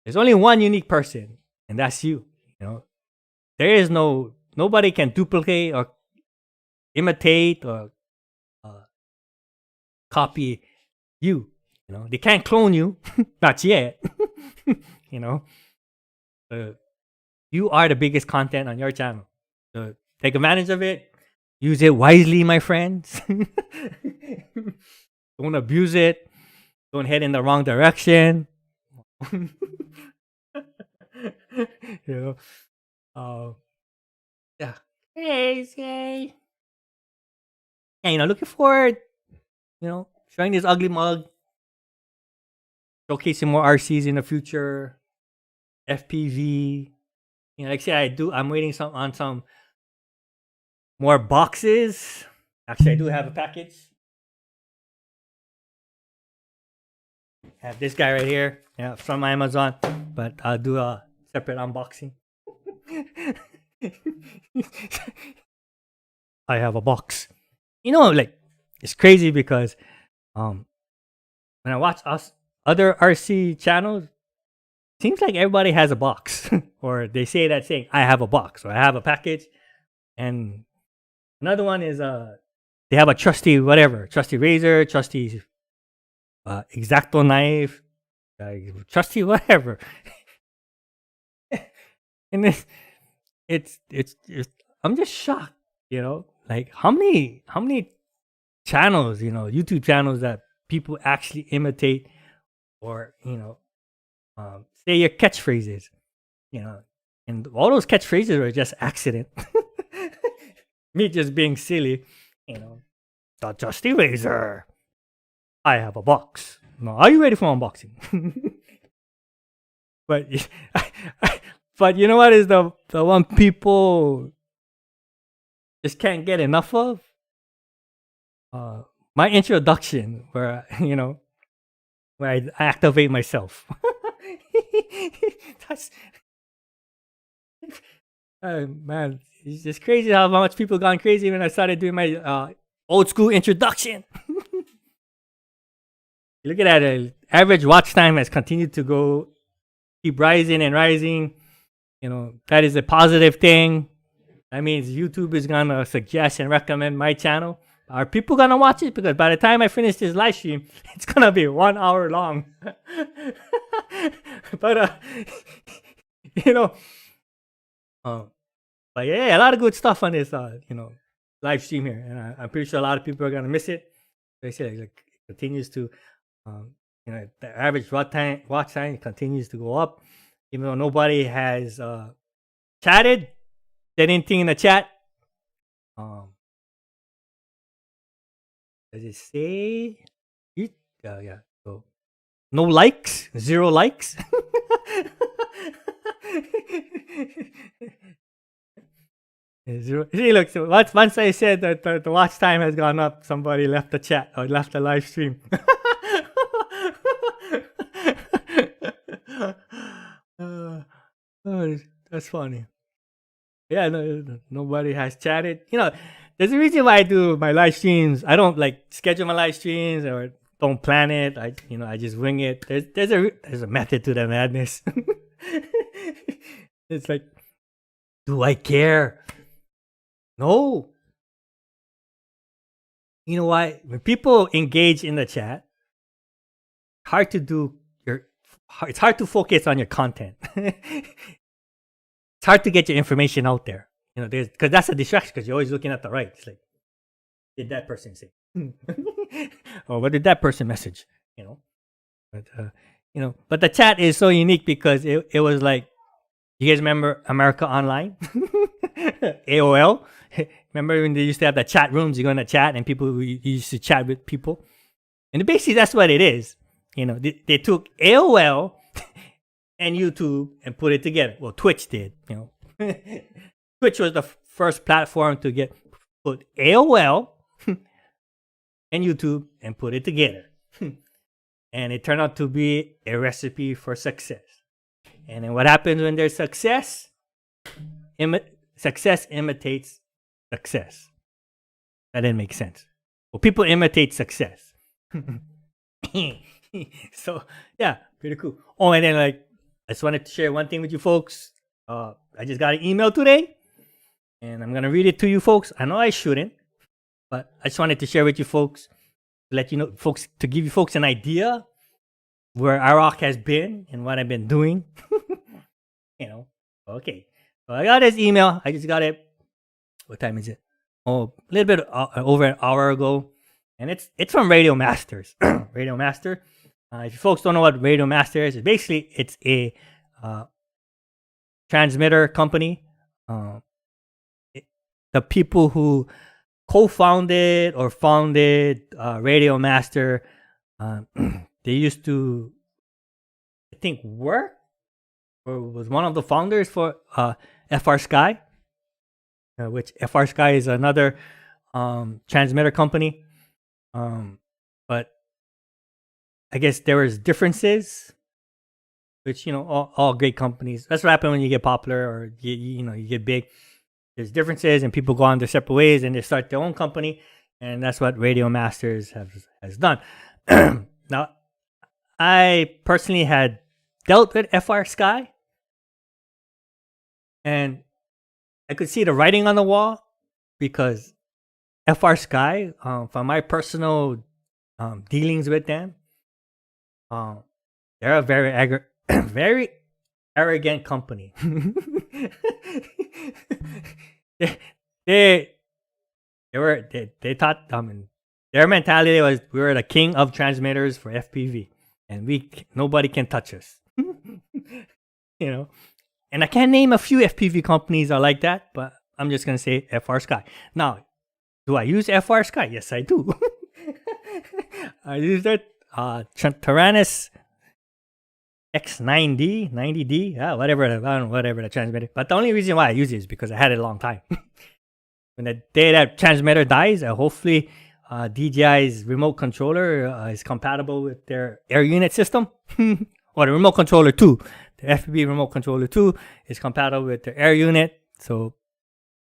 There's only one unique person, and that's you. There is nobody can duplicate or imitate or copy you. They can't clone you, not yet. You are the biggest content on your channel. So take advantage of it. Use it wisely, my friends. Don't abuse it. Don't head in the wrong direction. Yeah. Hey. Yeah, looking forward. Showing this ugly mug. Showcasing more RCs in the future. FPV. Like I said, I'm waiting on some more boxes. Actually, I do have a package. I have this guy right here. Yeah, from Amazon. But I'll do a separate unboxing. I have a box. It's crazy because when I watch other RC channels, seems like everybody has a box, or they say that saying, "I have a box," or "I have a package." And another one is they have a trusty whatever, trusty razor, trusty exacto knife, trusty whatever. And it's I'm just shocked, like how many channels, YouTube channels that people actually imitate, or say your catchphrases, you know, and all those catchphrases are just accident. Me just being silly, the Justy Razor. I have a box. No, are you ready for unboxing? But but you know what is the one people just can't get enough of? My introduction, where where I activate myself. That's man, it's just crazy how much people gone crazy when I started doing my old school introduction. Look at that, average watch time has continued to keep rising and rising. That is a positive thing. That means YouTube is gonna suggest and recommend my channel. Are people gonna watch it? Because by the time I finish this live stream, it's gonna be 1 hour long. But you know, but yeah, a lot of good stuff on this live stream here, and I'm pretty sure a lot of people are gonna miss it. They say like it continues to, the average watch time continues to go up, even though nobody has chatted, said anything in the chat. Does it say? Yeah. So no likes, 0 likes. Zero. See, look. So once I said that the watch time has gone up, somebody left the chat or left the live stream. Oh, that's funny. Yeah, no, nobody has chatted. There's a reason why I do my live streams. I don't like schedule my live streams or don't plan it. I just wing it. There's a method to the madness. It's like, do I care? No. You know why? When people engage in the chat, it's hard to focus on your content. It's hard to get your information out there. Because that's a distraction. Because you're always looking at the right. It's like, did that person say? Or what did that person message? But the chat is so unique because it was like, you guys remember America Online? AOL? Remember when they used to have the chat rooms? You go in the chat and people used to chat with people. And basically that's what it is. They took AOL and YouTube and put it together. Well, Twitch did. Twitch was the first platform to put AOL and YouTube and put it together. And it turned out to be a recipe for success. And then what happens when there's success? Success imitates success. That didn't make sense. Well, people imitate success. So, yeah, pretty cool. Oh, and then I just wanted to share one thing with you folks. I just got an email today, and I'm going to read it to you folks. I know I shouldn't, but I just wanted to share with you folks, to let you know, folks, to give you folks an idea where Iraq has been and what I've been doing. Okay. So I got this email. I just got it. What time is it? Oh, a little bit over an hour ago. And it's from Radio Masters. Radio Master. If you folks don't know what Radio Master is, it's a transmitter company. The people who co-founded or founded Radio Master, they used to, I think, work or was one of the founders for FR Sky, which FR Sky is another transmitter company. But I guess there was differences, which, all great companies. That's what happens when you get popular or you get big. There's differences and people go on their separate ways and they start their own company. And that's what Radio Masters has done. Now, I personally had dealt with FR Sky, and I could see the writing on the wall because FR Sky, from my personal dealings with them, they're a very arrogant company. they, they they thought, their mentality was we were the king of transmitters for FPV, and nobody can touch us. You know, and I can't name a few FPV companies are like that, but I'm just gonna say FR Sky. Now, do I use FR Sky? Yes, I do. I use their Taranis X9D, 90D, yeah, whatever. I don't know, whatever the transmitter. But the only reason why I use it is because I had it a long time. When the day that transmitter dies, hopefully DJI's remote controller is compatible with their air unit system. Or the remote controller 2. The FPV remote controller 2 is compatible with their air unit. So,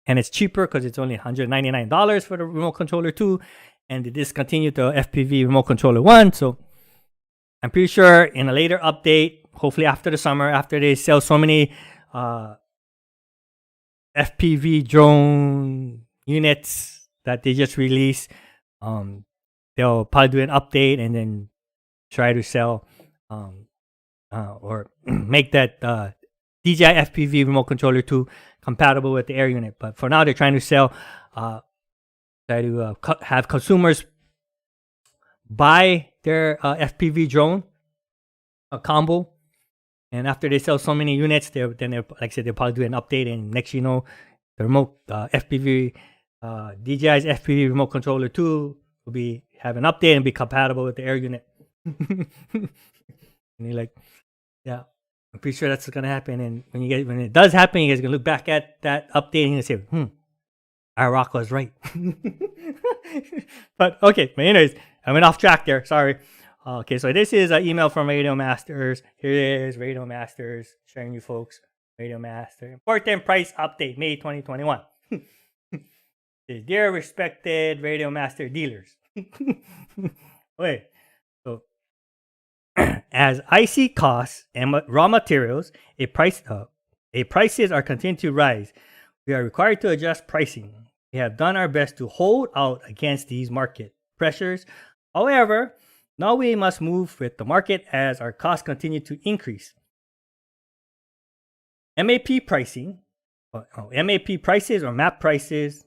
and it's cheaper because it's only $199 for the remote controller 2. And they discontinued the FPV remote controller 1. So I'm pretty sure in a later update, hopefully after the summer, after they sell so many FPV drone units that they just released, they'll probably do an update and then try to sell or make that DJI FPV remote controller 2 compatible with the air unit. But for now, they're trying to sell, try to have consumers buy their FPV drone combo, and after they sell so many units, like I said, they'll probably do an update, and next you know, the remote FPV DJI's FPV remote controller 2 will have an update and be compatible with the air unit. And you're like, yeah, I'm pretty sure that's gonna happen. And when it does happen, you guys are gonna look back at that update and say, Iraq was right. But okay, but anyways, I went off track there. Sorry. Okay, so this is an email from Radio Masters. Here it is, Radio Masters, sharing you folks. Radio Master. Important price update, May 2021. Dear respected Radio Master dealers. Wait. So, as IC costs and raw materials, prices are continuing to rise. We are required to adjust pricing. We have done our best to hold out against these market pressures. However, now we must move with the market as our costs continue to increase. MAP pricing, MAP prices or MAP prices.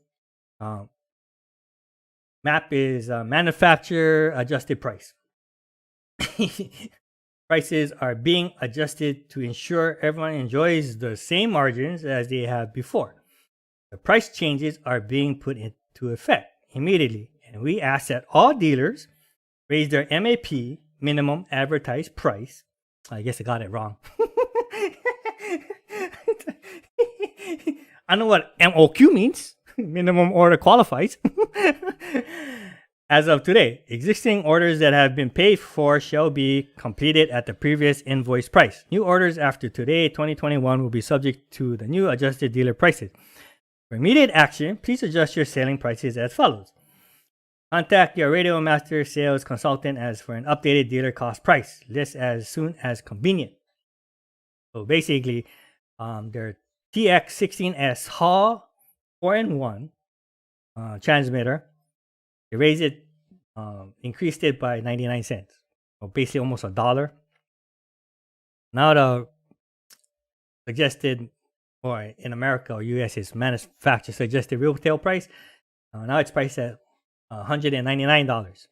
MAP is manufacturer adjusted price. Prices are being adjusted to ensure everyone enjoys the same margins as they have before. The price changes are being put into effect immediately, and we ask that all dealers raise their MAP, minimum advertised price. I guess I got it wrong. I know what MOQ means. Minimum order qualifies. As of today, existing orders that have been paid for shall be completed at the previous invoice price. New orders after today, 2021, will be subject to the new adjusted dealer prices. For immediate action, please adjust your selling prices as follows. Contact your Radio Master sales consultant as for an updated dealer cost price list as soon as convenient. So basically, their TX16S Hall 4-in-1 transmitter, they raised it, increased it by 99 cents. So basically almost $1. Now the suggested, or in America or US, is manufacturer suggested retail price. Now it's priced at $199.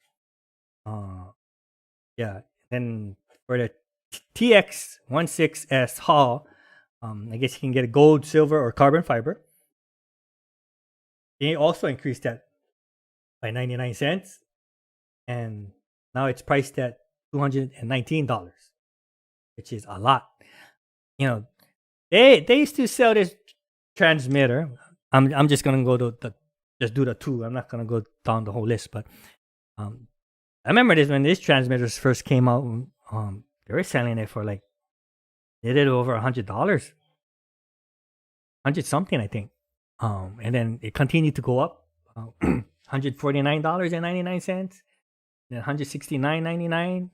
Yeah. Then for the TX16S Hall, I guess you can get a gold, silver, or carbon fiber. They also increased that by 99 cents. And now it's priced at $219, which is a lot. You know, they used to sell this transmitter. I'm just gonna go to just do the two. I'm not gonna go down the whole list, but I remember this when these transmitters first came out. They were selling it for like they did over $100, 100 something, I think. And then it continued to go up, $149.99, then $169.99,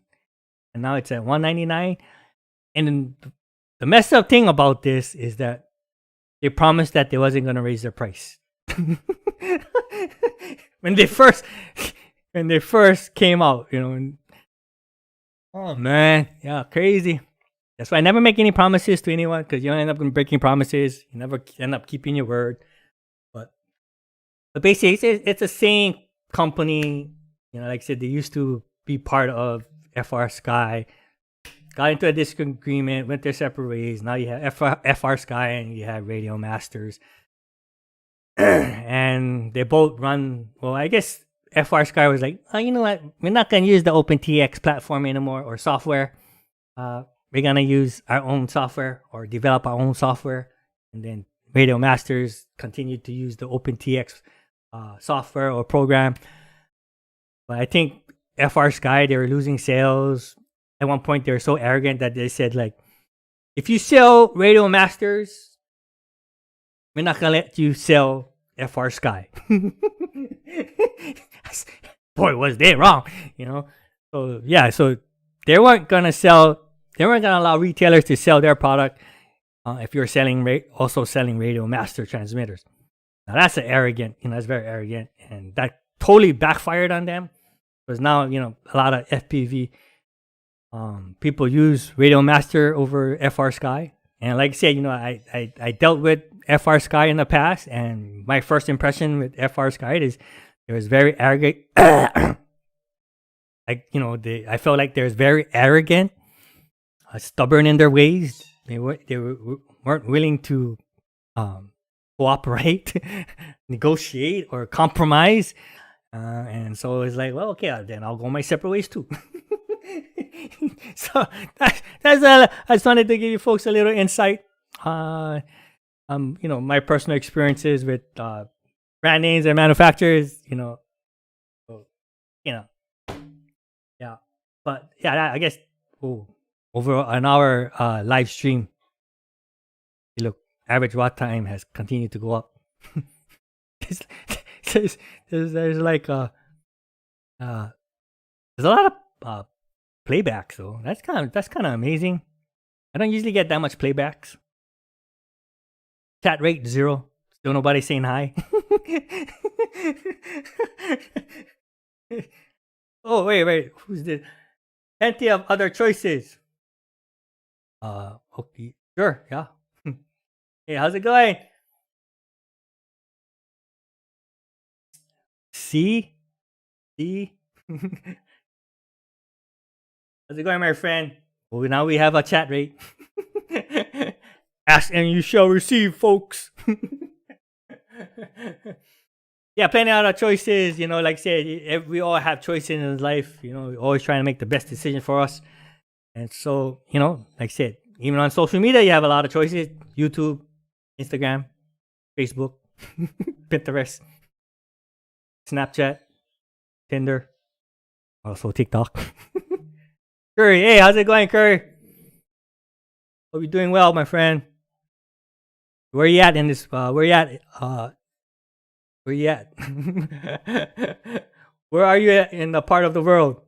and now it's at $199. And then the messed up thing about this is that they promised that they wasn't gonna raise their price. when they first came out, and, oh man, yeah, crazy. That's why I never make any promises to anyone, because you end up breaking promises. You never end up keeping your word. But basically, it's the same company. Like I said, they used to be part of FR Sky. Got into a disagreement, went their separate ways. Now you have FR Sky and you have Radio Masters. And they both run, well, I guess FR Sky was like, oh, you know what? We're not going to use the OpenTX platform anymore, or software. We're going to use our own software or develop our own software. And then Radio Masters continued to use the OpenTX software or program. But I think FR Sky, they were losing sales. At one point, they were so arrogant that they said, like, if you sell Radio Masters, we're not going to let you sell FR Sky. Boy, was they wrong, So, yeah, so they weren't going to allow retailers to sell their product if you're also selling Radio Master transmitters. Now, that's that's very arrogant. And that totally backfired on them. Because now, a lot of FPV people use Radio Master over FR Sky. And like I said, I dealt with FR Sky in the past, and my first impression with FR Sky is it was very arrogant. I felt like they was very arrogant, stubborn in their ways. They weren't willing to cooperate, negotiate, or compromise. And so it's like, well, okay, then I'll go my separate ways too. So that's I just wanted to give you folks a little insight. My personal experiences with brand names and manufacturers. Yeah. But yeah, I guess over an hour live stream. Look, average watch time has continued to go up. there's like there's a lot of playbacks, though. That's kind of amazing. I don't usually get that much playbacks. Chat rate 0. Still nobody saying hi. Oh wait, who's this? Plenty of other choices. Okay, sure, yeah. Hey, how's it going? See? How's it going, my friend? Well, now we have a chat rate. Ask and you shall receive, folks. Yeah, plenty of other choices. Like I said, we all have choices in life. We're always trying to make the best decision for us. And so, like I said, even on social media, you have a lot of choices. YouTube, Instagram, Facebook, Pinterest, Snapchat, Tinder, also TikTok. Curry, hey, how's it going, Curry? Hope you're doing well, my friend. Where you at in this? Where you at? Where you at? Where are you at in the part of the world?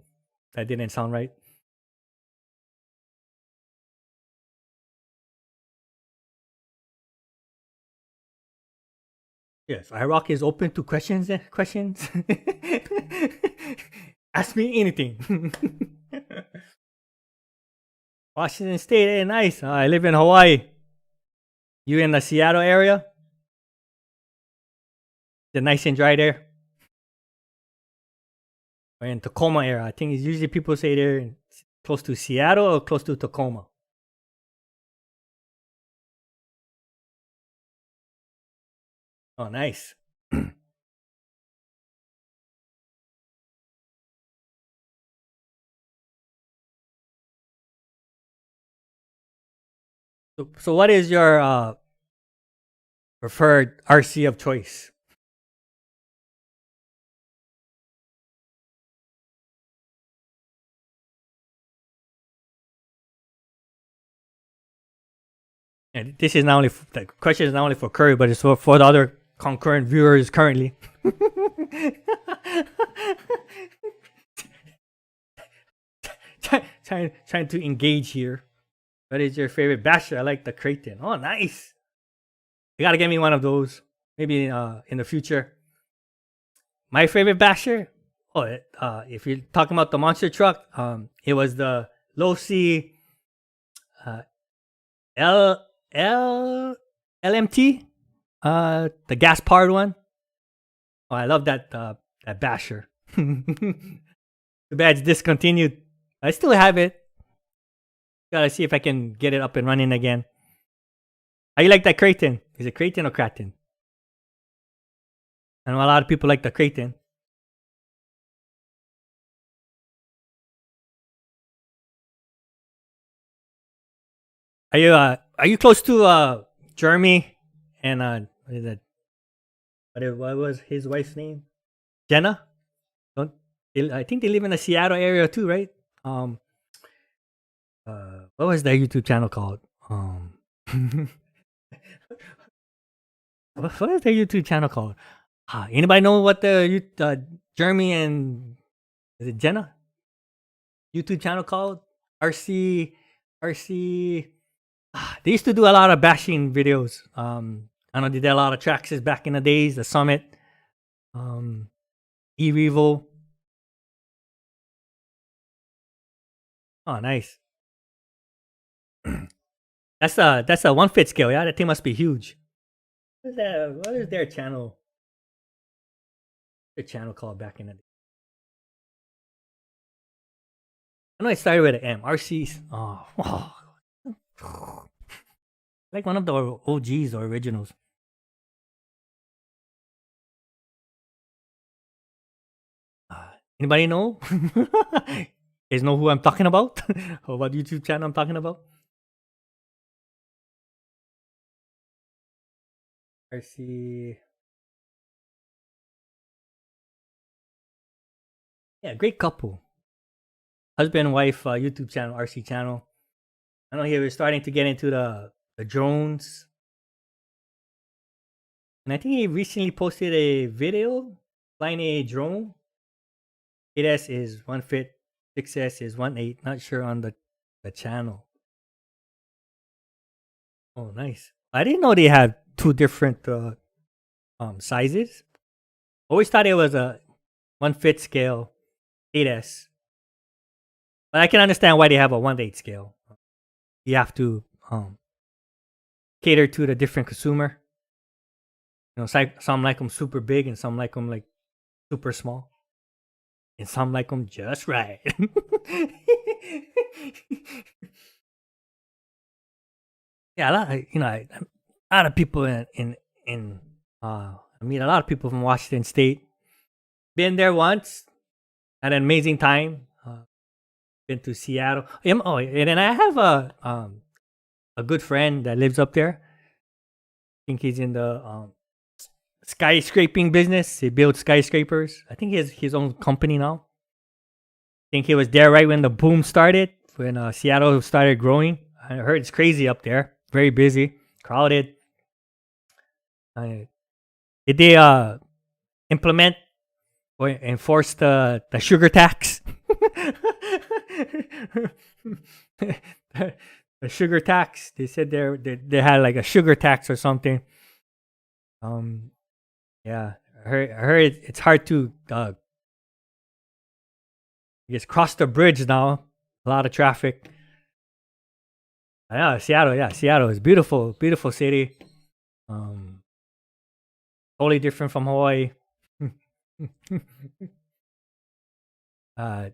That didn't sound right. Yes, iRock is open to questions. Ask me anything. Washington State, hey, nice. I live in Hawaii. You in the Seattle area? Is it nice and dry there? Or in Tacoma area? I think it's usually people say they're close to Seattle or close to Tacoma. Oh, nice. So what is your preferred RC of choice? And this is not only the question is not only for Curry, but it's for the other concurrent viewers currently. trying to engage here. What is your favorite basher? I like the Creighton. Oh, nice. You gotta get me one of those. Maybe in the future. My favorite basher. Oh, if you're talking about the monster truck, it was the low C uh, L L LMT, the gas powered one. Oh, I love that basher. Too bad it's discontinued. I still have it. Gotta see if I can get it up and running again. How you like that Creighton? Is it Creighton or Kraton? I know a lot of people like the Creighton. Are you close to Jeremy and what is it? What was his wife's name? Jenna? Don't I think they live in the Seattle area too, right? Um what was their YouTube channel called? What is their YouTube channel called? Anybody know what Jeremy and is it Jenna YouTube channel called? RC. They used to do a lot of bashing videos. I know they did a lot of tracks back in the days. The Summit, um, E Revo. Oh, nice. That's a 1 fit scale. Yeah, that thing must be huge. What is that? What is their channel? Their channel called back in the day. I know it started with an M. RC's. Like one of the OGs or originals. Anybody know? You guys know who I'm talking about? Or what YouTube channel I'm talking about? RC. Yeah, great couple. Husband and wife YouTube channel, RC channel. I know he was starting to get into the drones. And I think he recently posted a video flying a drone. 8S is 1 fit, 6S is 1/8. Not sure on the channel. Oh, nice. I didn't know they had two different sizes. Always thought it was a 1 fit scale 8S. But I can understand why they have a 1/8 scale. You have to cater to the different consumer. You know, some like them super big and some like them like super small. And some like them just right. Yeah, a lot of people I mean, a lot of people from Washington State. Been there once, had an amazing time. Been to Seattle. Oh, and then I have a good friend that lives up there. I think he's in the skyscraping business. He builds skyscrapers. I think he has his own company now. I think he was there right when the boom started, when Seattle started growing. I heard it's crazy up there. Very busy, crowded. Did they implement or enforce the sugar tax? The sugar tax. They said they had like a sugar tax or something. Yeah, I heard it's hard to I guess cross the bridge now. A lot of traffic. Yeah, Seattle. Yeah, Seattle is beautiful, beautiful city. Um, totally different from Hawaii. I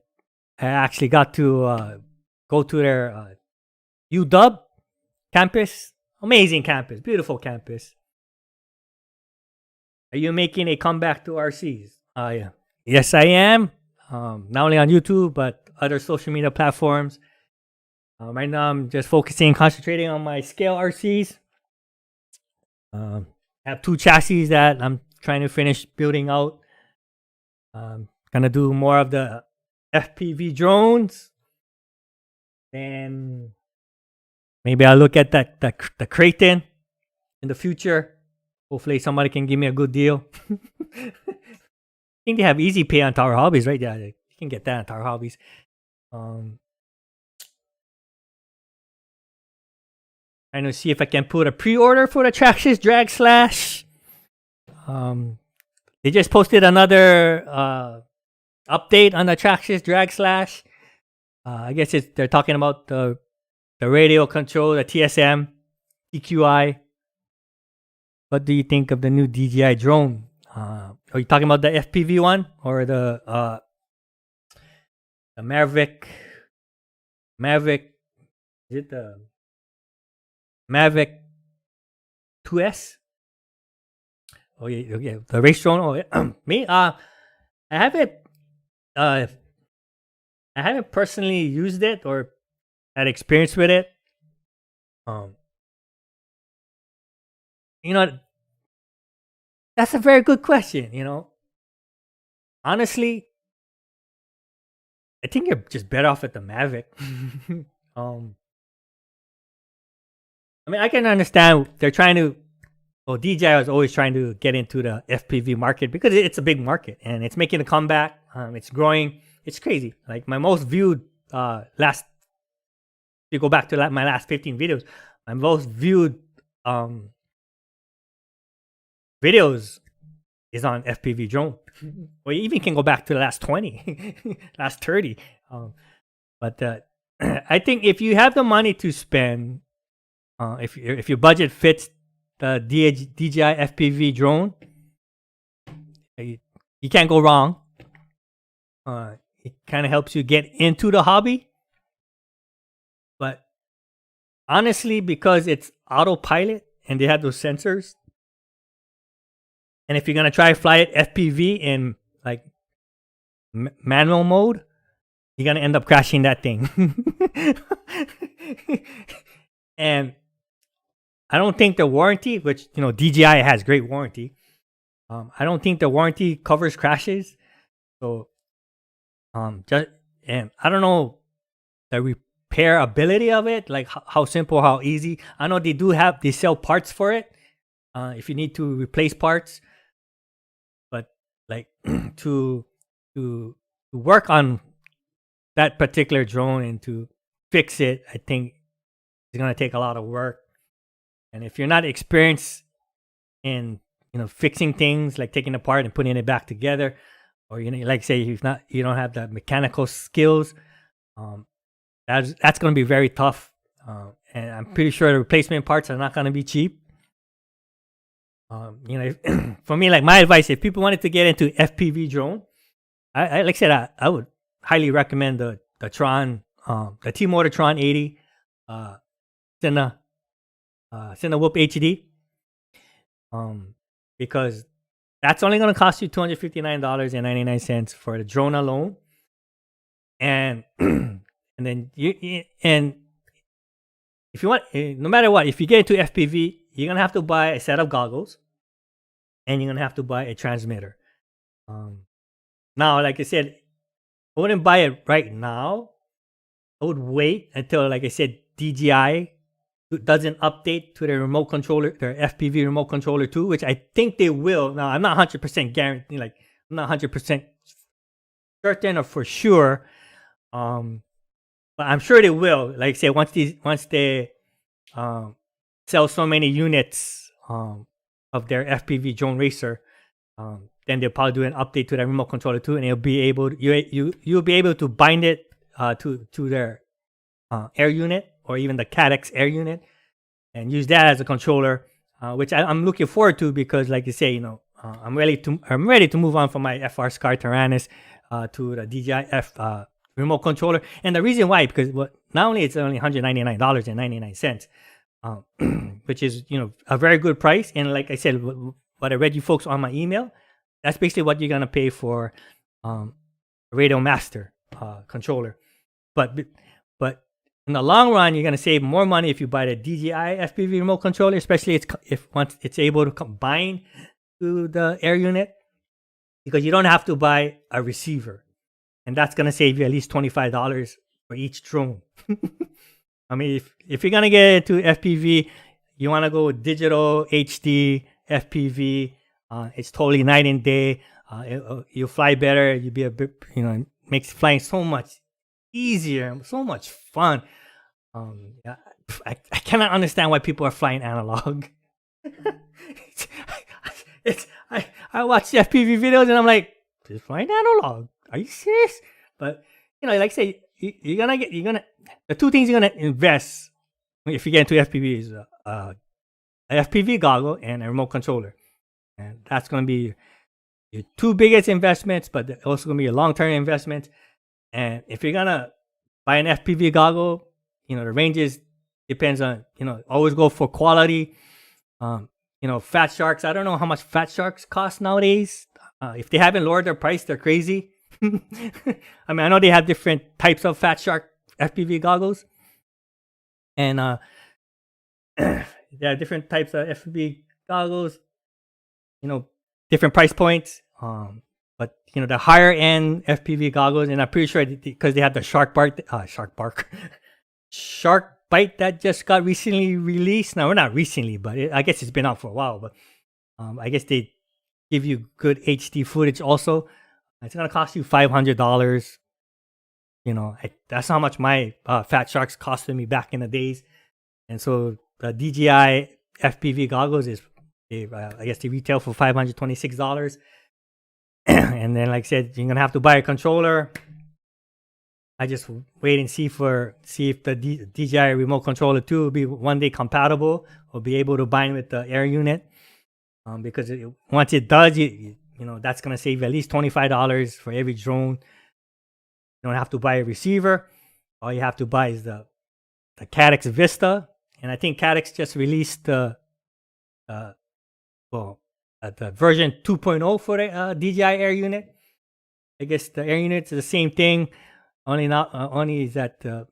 actually got to go to their UW campus. Amazing campus, beautiful campus. Are you making a comeback to RCs? Yeah. Yes, I am. Not only on YouTube but other social media platforms. Right now, I'm just focusing, concentrating on my scale RCs. I have two chassis that I'm trying to finish building out. Gonna do more of the FPV drones, and maybe I'll look at the Creighton in the future. Hopefully, somebody can give me a good deal. I think they have easy pay on Tower Hobbies, right? Yeah, you can get that on Tower Hobbies. Um, Trying to see if I can put a pre-order for the Traxxas Drag Slash. They just posted another update on the Traxxas Drag Slash. I guess they're talking about the radio control, the TSM, EQI. What do you think of the new DJI drone? Are you talking about the FPV one or the Mavic? Is it the Mavic 2S? Oh yeah, the race drone. Oh yeah. Me, I haven't personally used it or had experience with it. You know, that's a very good question. You know, honestly, I think you're just better off at the Mavic. I mean, I can understand they're trying to. Well, DJI was always trying to get into the FPV market because it's a big market and it's making a comeback. It's growing. It's crazy. Like my most viewed if you go back to my last 15 videos, my most viewed videos is on FPV drone. Or you even can go back to the last 20, last 30. But I think if you have the money to spend, if your budget fits the DJI FPV drone, you can't go wrong. It kind of helps you get into the hobby. But honestly, because it's autopilot and they have those sensors, and if you're gonna try to fly it FPV in like manual mode, you're gonna end up crashing that thing. And I don't think the warranty, which DJI has great warranty, I don't think the warranty covers crashes. So and I don't know the repair ability of it, like how simple, how easy. I know they sell parts for it if you need to replace parts, but like to work on that particular drone and to fix it, I think it's gonna take a lot of work. And if you're not experienced in fixing things, like taking it apart and putting it back together, or like say you don't have the mechanical skills, that's going to be very tough. And I'm pretty sure the replacement parts are not going to be cheap. For me, like my advice, if people wanted to get into FPV drone, I like I said, I would highly recommend the the T-Motor Tron 80, Cine Whoop HD, because that's only going to cost you $259.99 for the drone alone, and and then and if you want, no matter what, if you get into FPV, you're gonna have to buy a set of goggles, and you're gonna have to buy a transmitter. Now, like I said, I wouldn't buy it right now. I would wait until, like I said, DJI doesn't update to their remote controller, their FPV remote controller 2, which I think they will. Now, I'm not 100% guaranteed, like I'm not 100% certain or for sure, but I'm sure they will. Like I say, once they sell so many units of their FPV drone racer, then they'll probably do an update to their remote controller 2, and you'll be able to bind it to their air unit, or even the CADX air unit, and use that as a controller, which I'm looking forward to, because like you say, I'm ready to move on from my FR Scar Tyrannus to the DJI remote controller. And the reason why, because not only it's only $199.99, which is a very good price, and like I said, what I read you folks on my email, that's basically what you're gonna pay for a Radio Master controller. But in the long run, you're gonna save more money if you buy the DJI FPV remote controller, especially if once it's able to combine to the air unit, because you don't have to buy a receiver, and that's gonna save you at least $25 for each drone. I mean, if you're gonna get into FPV, you want to go with digital HD FPV. It's totally night and day. You'll fly better. You'll be a bit, it makes flying so much easier, so much fun. Yeah, I cannot understand why people are flying analog. it's, I watch FPV videos and I'm like, just flying analog. Are you serious? But like I say, you're gonna the two things you're gonna invest if you get into FPV is an FPV goggle and a remote controller, and that's gonna be your two biggest investments, but they're also gonna be a long term investment. And if you're gonna buy an FPV goggle, the ranges depends on always go for quality. Fat Sharks. I don't know how much Fat Sharks cost nowadays. If they haven't lowered their price, they're crazy. I mean, I know they have different types of Fat Shark FPV goggles, and there are different types of FPV goggles. Different price points. But the higher end FPV goggles, and I'm pretty sure because they have the Shark Bite that just got recently released. Now, not recently, but I guess it's been out for a while. But I guess they give you good HD footage also. It's gonna cost you $500. That's how much my Fat Sharks costed me back in the days. And so the DJI FPV goggles I guess they retail for $526. And then, like I said, you're gonna have to buy a controller. I just wait and see if the DJI remote controller 2 will be one day compatible or be able to bind with the air unit. Because once it does, that's gonna save at least $25 for every drone. You don't have to buy a receiver. All you have to buy is the Caddx Vista, and I think Caddx just released the version 2.0 for the DJI Air unit. I guess the Air unit's the same thing. Only is that the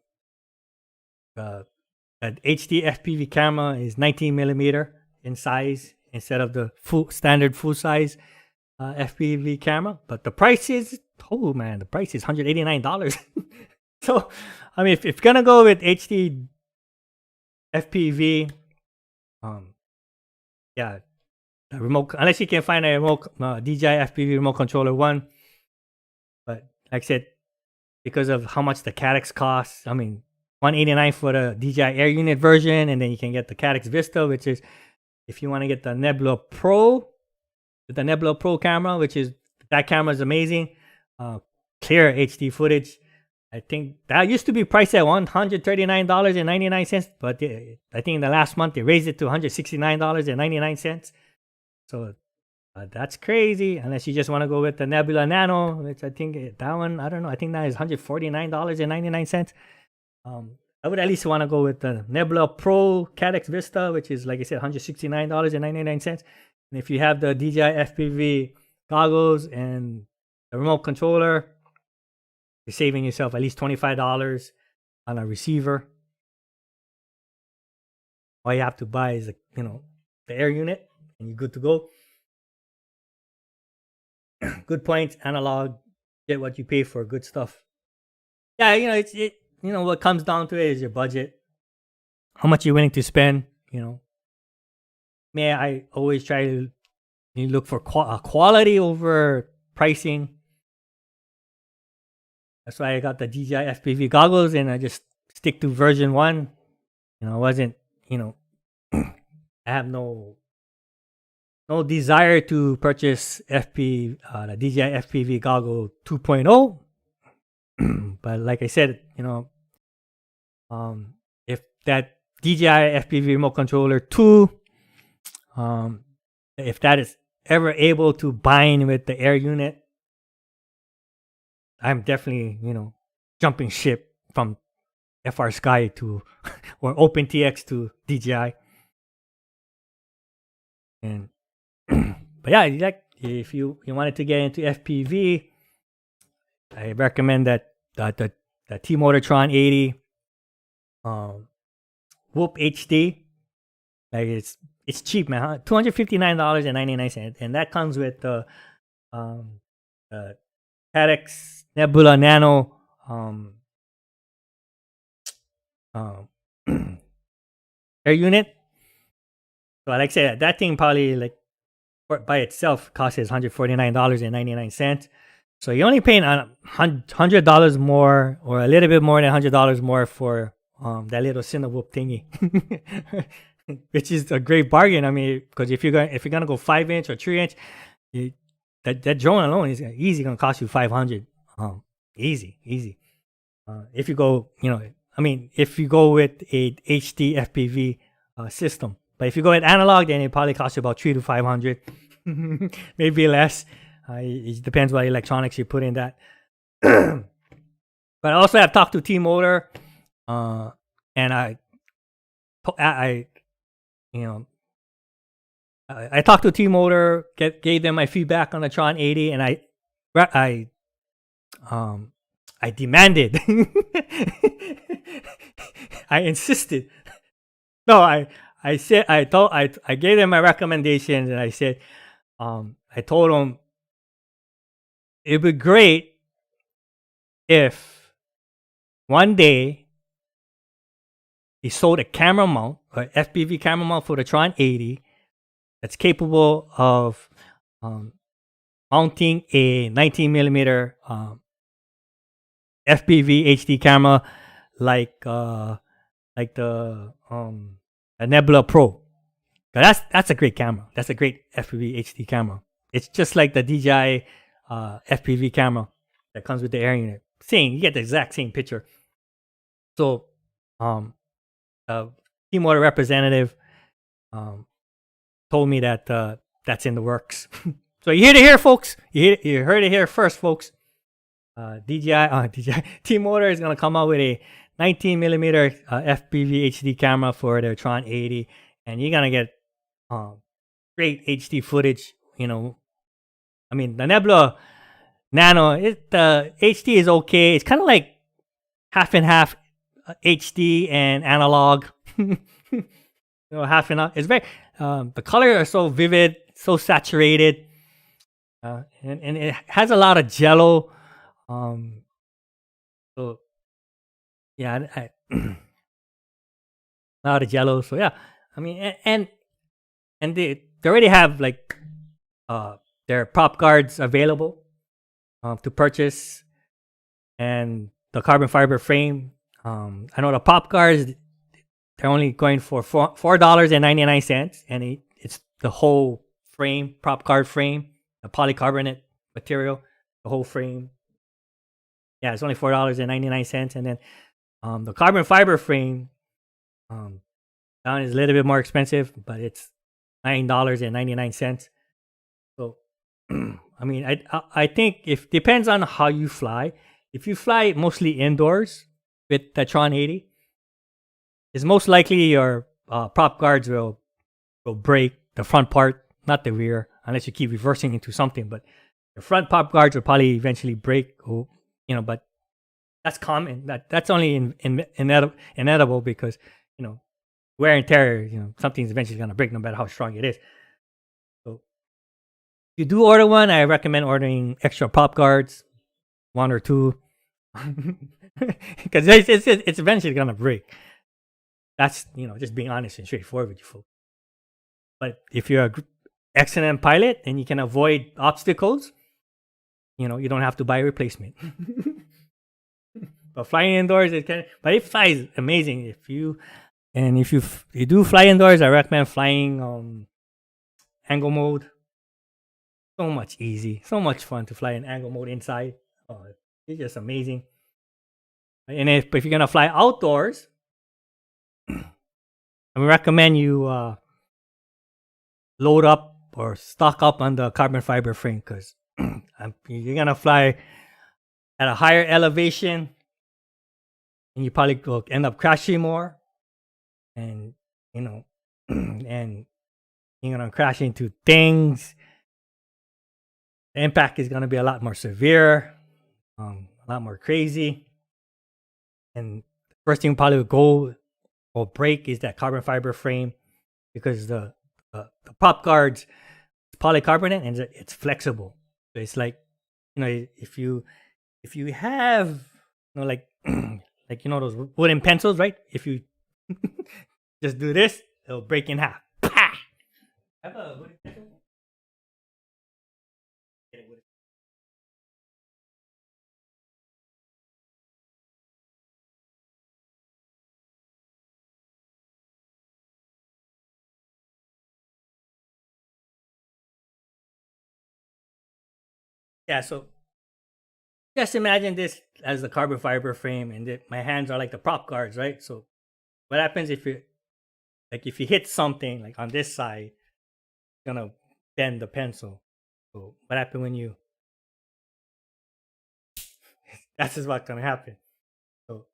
HD FPV camera is 19 millimeter in size instead of the standard full size FPV camera. But the price is $189. So, I mean, if you're gonna go with HD FPV, yeah, the remote, unless you can find a remote DJI FPV remote controller 1. But like I said, because of how much the Caddx costs, I mean, $189 for the DJI Air unit version, and then you can get the Caddx Vista, which is if you want to get the Nebula Pro, the Nebula Pro camera, that camera is amazing, clear HD footage. I think that used to be priced at $139.99, but I think in the last month they raised it to $169.99. So that's crazy, unless you just want to go with the Nebula Nano, which I think that one, I don't know, I think that is $149.99. I would at least want to go with the Nebula Pro Caddx Vista, which is, like I said, $169.99. And if you have the DJI FPV goggles and the remote controller, you're saving yourself at least $25 on a receiver. All you have to buy is the air unit, and you're good to go. Good points, analog, get what you pay for, good stuff. Yeah, what comes down to it is your budget, how much you're willing to spend. I always try to look for quality over pricing. That's why I got the DJI FPV goggles, and I just stick to version 1. I wasn't, I have no desire to purchase the DJI FPV goggle 2.0. But like I said, if that DJI FPV remote controller 2, if that is ever able to bind with the air unit, I'm definitely, jumping ship from FR Sky to or OpenTX to DJI. And but yeah, if you wanted to get into FPV, I recommend that the T-Motortron 80 Whoop HD. Like it's cheap, man. $259.99, and that comes with the Caddx Nebula Nano air unit. So like I said, that thing probably by itself costs $149.99. So you're only paying $100 more, or a little bit more than $100 more for that little Cinewhoop thingy, which is a great bargain. I mean, because if you're gonna go 5-inch or 3-inch, that drone alone is easy gonna cost you 500. Easy. If you go, I mean, if you go with a HD FPV system, but if you go with analog, then it probably costs you about 300 to 500, maybe less. It depends what electronics you put in that. But also, I've talked to T-Motor, and I talked to T-Motor, gave them my feedback on the Tron 80, and I demanded, I insisted. No, I said, I gave them my recommendations, and I said, I told them it'd be great if one day he sold a camera mount, or FPV camera mount for the Tron 80 that's capable of mounting a 19 millimeter FPV HD camera like the a Nebula Pro. That's a great camera. That's a great FPV HD camera. It's just like the DJI FPV camera that comes with the air unit. You get the exact same picture. So, T-Motor representative told me that that's in the works. So you heard it here, folks. You heard it here first, folks. DJI T-Motor is gonna come out with a 19 millimeter FPV HD camera for the Tron 80, and you're gonna get great HD footage. I mean, the Nebula Nano, the HD is okay. It's kind of like half and half HD and analog. Half and half. It's very the colors are so vivid, so saturated, and it has a lot of jello. So yeah, a lot of jello. So yeah, I mean, and they already have like their prop guards available to purchase, and the carbon fiber frame. I know the prop guards, they're only going for $4.99, and it's the whole frame, prop guard frame, the polycarbonate material, the whole frame. Yeah, it's only $4.99, and then the carbon fiber frame down is a little bit more expensive, but it's $9.99. So, I mean, I think if depends on how you fly. If you fly mostly indoors with the Tron 80, it's most likely your prop guards will break the front part, not the rear, unless you keep reversing into something. But the front prop guards will probably eventually break. But that's common. That's only inedible because wear and tear. Something's eventually gonna break, no matter how strong it is. So if you do order one, I recommend ordering extra prop guards, 1 or 2, because it's eventually gonna break. That's just being honest and straightforward with you folks. But if you're an excellent pilot and you can avoid obstacles, you don't have to buy a replacement. But flying indoors, but it flies amazing. If you do fly indoors, I recommend flying angle mode. So much fun to fly in angle mode inside. Oh, it's just amazing. And if you're gonna fly outdoors, I recommend you load up or stock up on the carbon fiber frame, because you're gonna fly at a higher elevation, and you probably will end up crashing more, and and you're gonna crash into things. The impact is gonna be a lot more severe, a lot more crazy, and the first thing probably will go or break is that carbon fiber frame, because the prop guards, it's polycarbonate and it's flexible. So it's like, if you have, like like those wooden pencils, right? If you just do this, it'll break in half. Pah! Have a wooden pencil? Yeah, so just imagine this as the carbon fiber frame, and my hands are like the prop guards, right? So what happens if you hit something like on this side, it's gonna bend the pencil. So what happens when you that's just what's gonna happen. So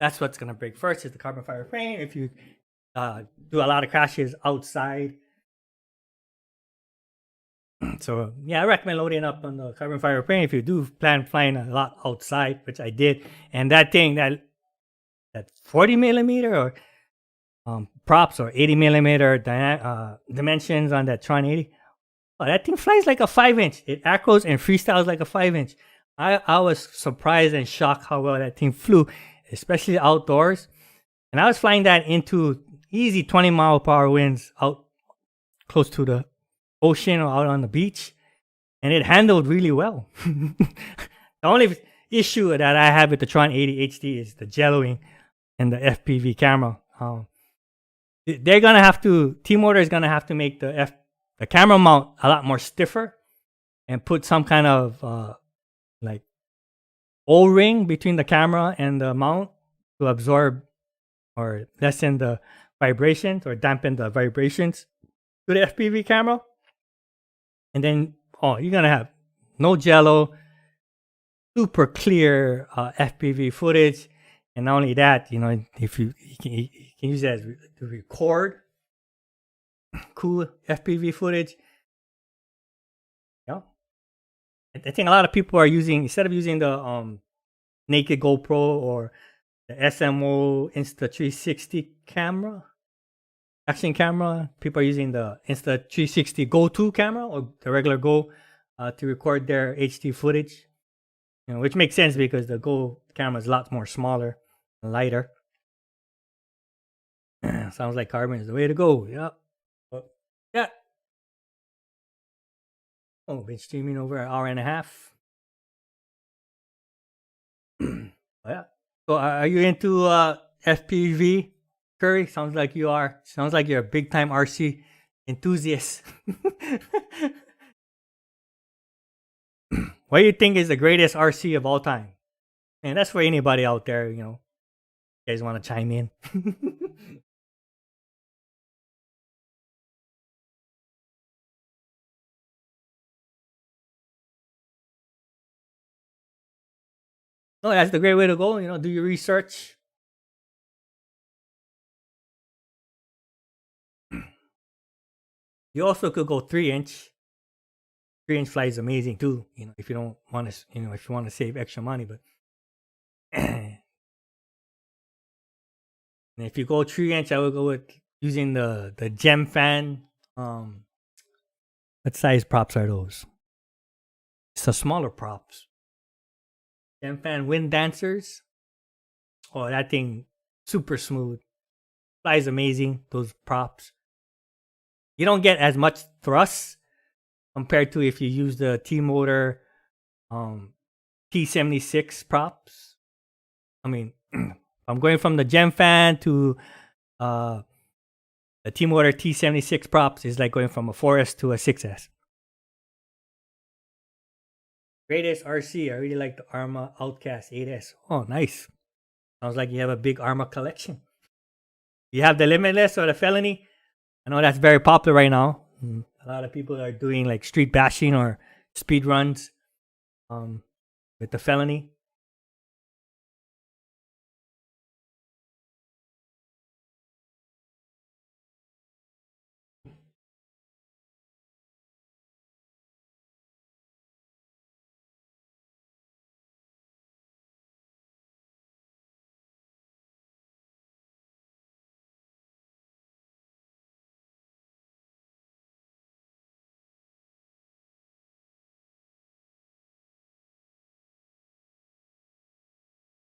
that's what's gonna break first is the carbon fiber frame. If you do a lot of crashes outside, so yeah, I recommend loading up on the carbon fiber frame if you do plan flying a lot outside, which I did. And that thing that 40 millimeter or props or 80 millimeter dimensions on that Tron 80. Oh, that thing flies like a 5 inch. It acros and freestyles like a 5 inch. I was surprised and shocked how well that thing flew, especially outdoors. And I was flying that into easy 20-mile-per-hour winds out close to the ocean or out on the beach, and it handled really well. The only issue that I have with the Tron 80 HD is the jelloing and the FPV camera. They're gonna have to T-Motor is gonna have to make the camera mount a lot more stiffer and put some kind of like O-ring between the camera and the mount to absorb or lessen the vibrations or dampen the vibrations to the FPV camera. And then you're gonna have no jello, super clear FPV footage, and not only that, if you can use that to record cool FPV footage. I think a lot of people are using, instead of using the naked GoPro or the SMO Insta360 camera, action camera, people are using the Insta360 Go 2 camera or the regular Go to record their HD footage. Which makes sense because the Go camera is a lot more smaller and lighter. Sounds like carbon is the way to go. Yeah. Yeah. Oh, been streaming over an hour and a half. Yeah. So are you into FPV, Curry? Sounds like you are. Sounds like you're a big time RC enthusiast. What do you think is the greatest RC of all time? And that's for anybody out there, you guys want to chime in. No, that's the great way to go. Do your research. You also could go 3 inch. 3 inch fly is amazing too. If you don't want to, if you want to save extra money, but and if you go 3 inch, I would go with using the gem fan. What size props are those? It's the smaller props. Gem fan wind dancers. Oh, that thing super smooth. Flies amazing. Those props. You don't get as much thrust compared to if you use the T-Motor T76 props. I mean, I'm going from the Gem Fan to the T-Motor T76 props is like going from a 4S to a 6S. Greatest RC. I really like the Arma Outcast 8S. Oh, nice. Sounds like you have a big Arma collection. You have the Limitless or the Felony. I know that's very popular right now. A lot of people are doing like street bashing or speed runs with the Felony.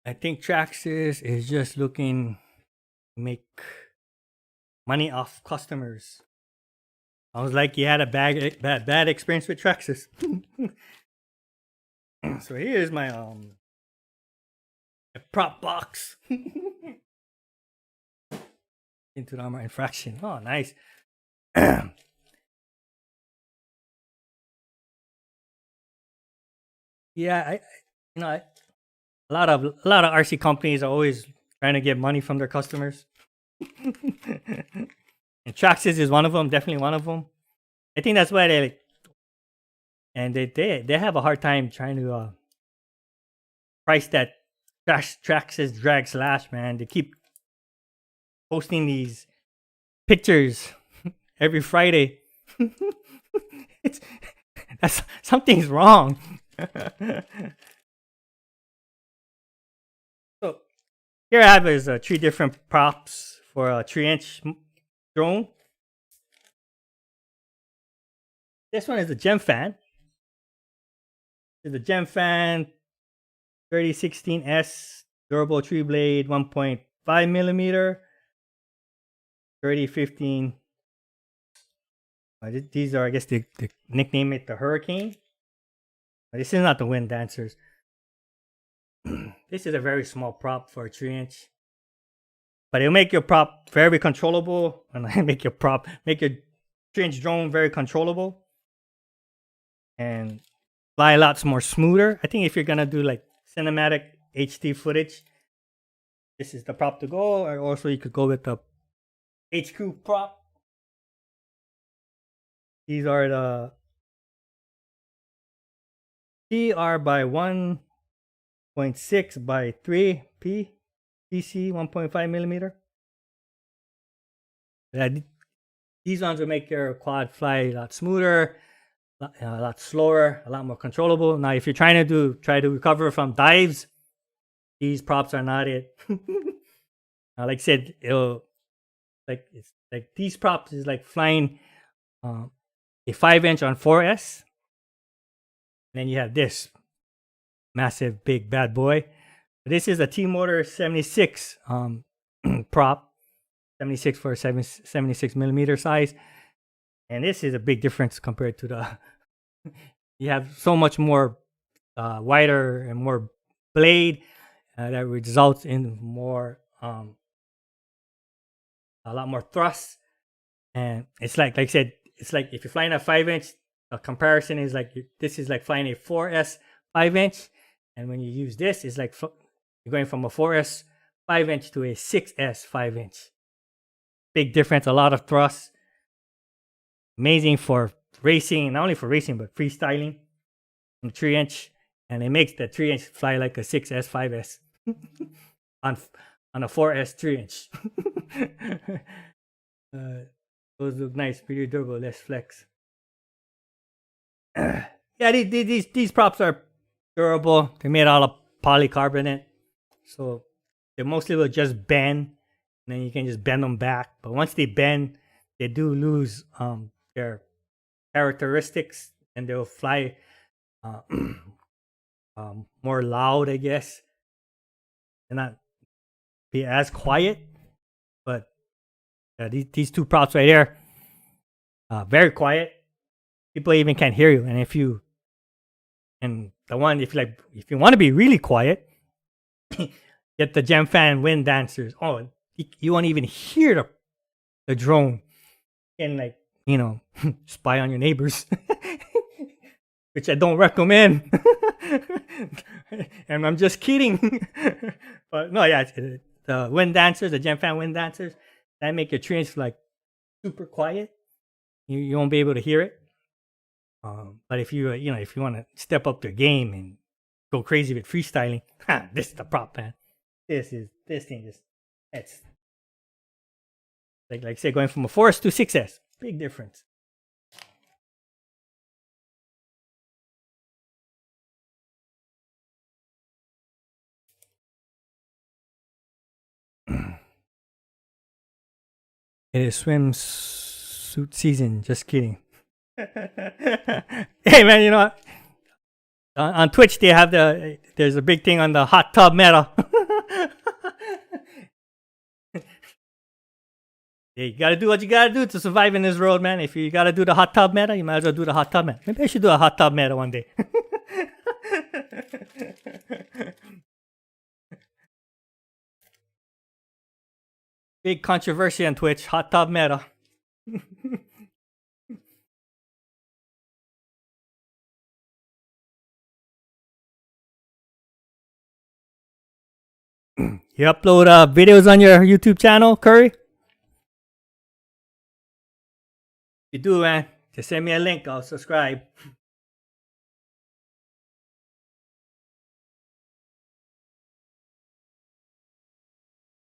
I think Traxxas is just looking to make money off customers. I was like, you had a bad experience with Traxxas. So here's my prop box. Into the armor infraction. Oh, nice. Yeah, you know, a lot of RC companies are always trying to get money from their customers. And Traxxas is one of them, definitely one of them. I think that's why they have a hard time trying to price that Traxxas drag slash, man. They keep posting these pictures every Friday. it's that's something's wrong. So here I have is 3 different props for a 3-inch drone. This one is a gem fan. It's a gem fan 3016S durable 3-blade 1.5 millimeter 3015. These are, I guess, they nickname it the Hurricane. This is not the Wind Dancers. This is a very small prop for a 3-inch, but it'll make your prop very controllable, and make your 3-inch drone very controllable and fly a lot more smoother. I think if you're gonna do like cinematic HD footage, this is the prop to go. Or also you could go with the HQ prop. These are the PR by 1.6 by 3 P PC 1.5 millimeter. Yeah, these ones will make your quad fly a lot smoother, a lot slower, a lot more controllable. Now, if you're try to recover from dives, these props are not it. Like I said, it's like these props is like flying a 5-inch on 4S. And then you have this massive, big, bad boy. This is a T-Motor 76 prop, 76 for 76 millimeter size. And this is a big difference compared to the. You have so much more wider and more blade that results in more a lot more thrust. And it's like I said, it's like if you're flying a 5-inch, a comparison is like this is like flying a 4S 5-inch, and when you use this, it's like you're going from a 4S 5-inch to a 6S 5-inch. Big difference, a lot of thrust. Amazing for racing, not only for racing but freestyling. 3-inch, and it makes the 3-inch fly like a 6S 5S on a 4S 3-inch. Those look nice, pretty durable, less flex. Yeah, these props are durable. They're made out of polycarbonate, so they mostly will just bend, and then you can just bend them back. But once they bend, they do lose their characteristics, and they'll fly more loud, I guess, and not be as quiet. But these 2 props right here, very quiet. People even can't hear you. And if you want to be really quiet, get the Gem Fan Wind Dancers. Oh, you won't even hear the drone, and spy on your neighbors, which I don't recommend. And I'm just kidding. But no, yeah, the Wind Dancers, the Gem Fan Wind Dancers, that make your 3-inch like super quiet. You won't be able to hear it. But if you want to step up their game and go crazy with freestyling, this is the prop, man. This thing is, it's like say going from a 4S to 6S, big difference. It is swimsuit season. Just kidding. Hey man, you know what? On Twitch they have there's a big thing on the hot tub meta. Yeah, you gotta do what you gotta do to survive in this world, man. If you gotta do the hot tub meta, you might as well do the hot tub meta. Maybe I should do a hot tub meta one day. Big controversy on Twitch, hot tub meta. You upload videos on your YouTube channel, Curry? You do, man. Just send me a link. I'll subscribe.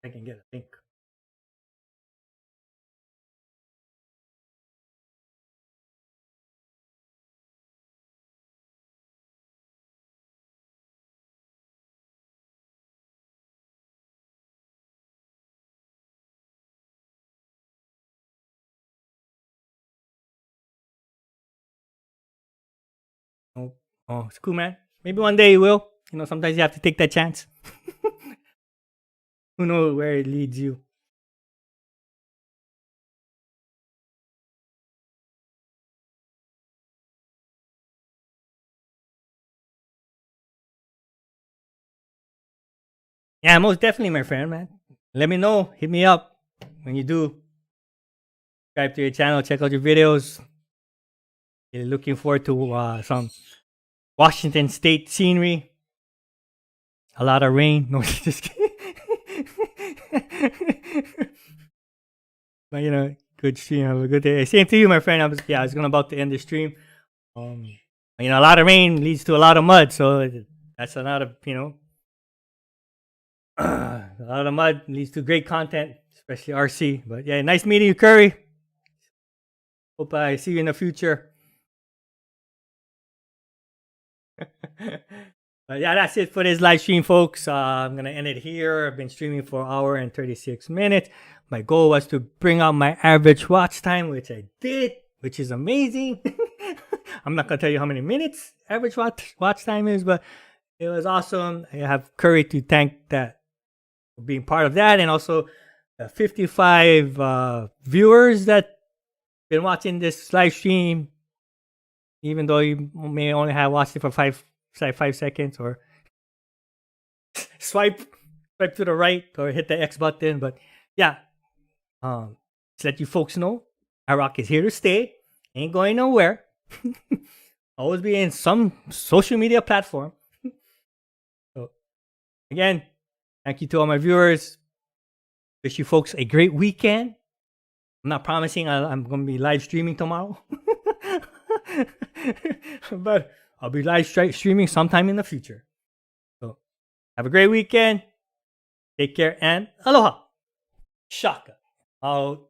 I can get a link. Oh, oh, it's cool, man. Maybe one day you will. You know, sometimes you have to take that chance. Who knows where it leads you? Yeah, most definitely, my friend, man. Let me know. Hit me up when you do. Subscribe to your channel. Check out your videos. Looking forward to some Washington State scenery. A lot of rain. No, just kidding. But you know, good stream. Have a good day. Same to you, my friend. I was about to end the stream. You know, a lot of rain leads to a lot of mud, so that's another, you know, a lot of mud leads to great content, especially RC. But yeah, nice meeting you, Curry. Hope I see you in the future. But yeah, that's it for this live stream, folks. I'm gonna end it here. I've been streaming for an hour and 36 minutes. My goal was to bring out my average watch time, which I did, which is amazing. I'm not gonna tell you how many minutes average watch time is, but it was awesome. I have Curry to thank that for being part of that, and also 55 viewers that been watching this live stream, even though you may only have watched it for 5 seconds, or swipe to the right or hit the X button. But yeah, to let you folks know, iRock is here to stay. Ain't going nowhere. Always be in some social media platform. So again, thank you to all my viewers. Wish you folks a great weekend. I'm not promising I'm going to be live streaming tomorrow. But I'll be live streaming sometime in the future. So have a great weekend. Take care and aloha. Shaka. Out.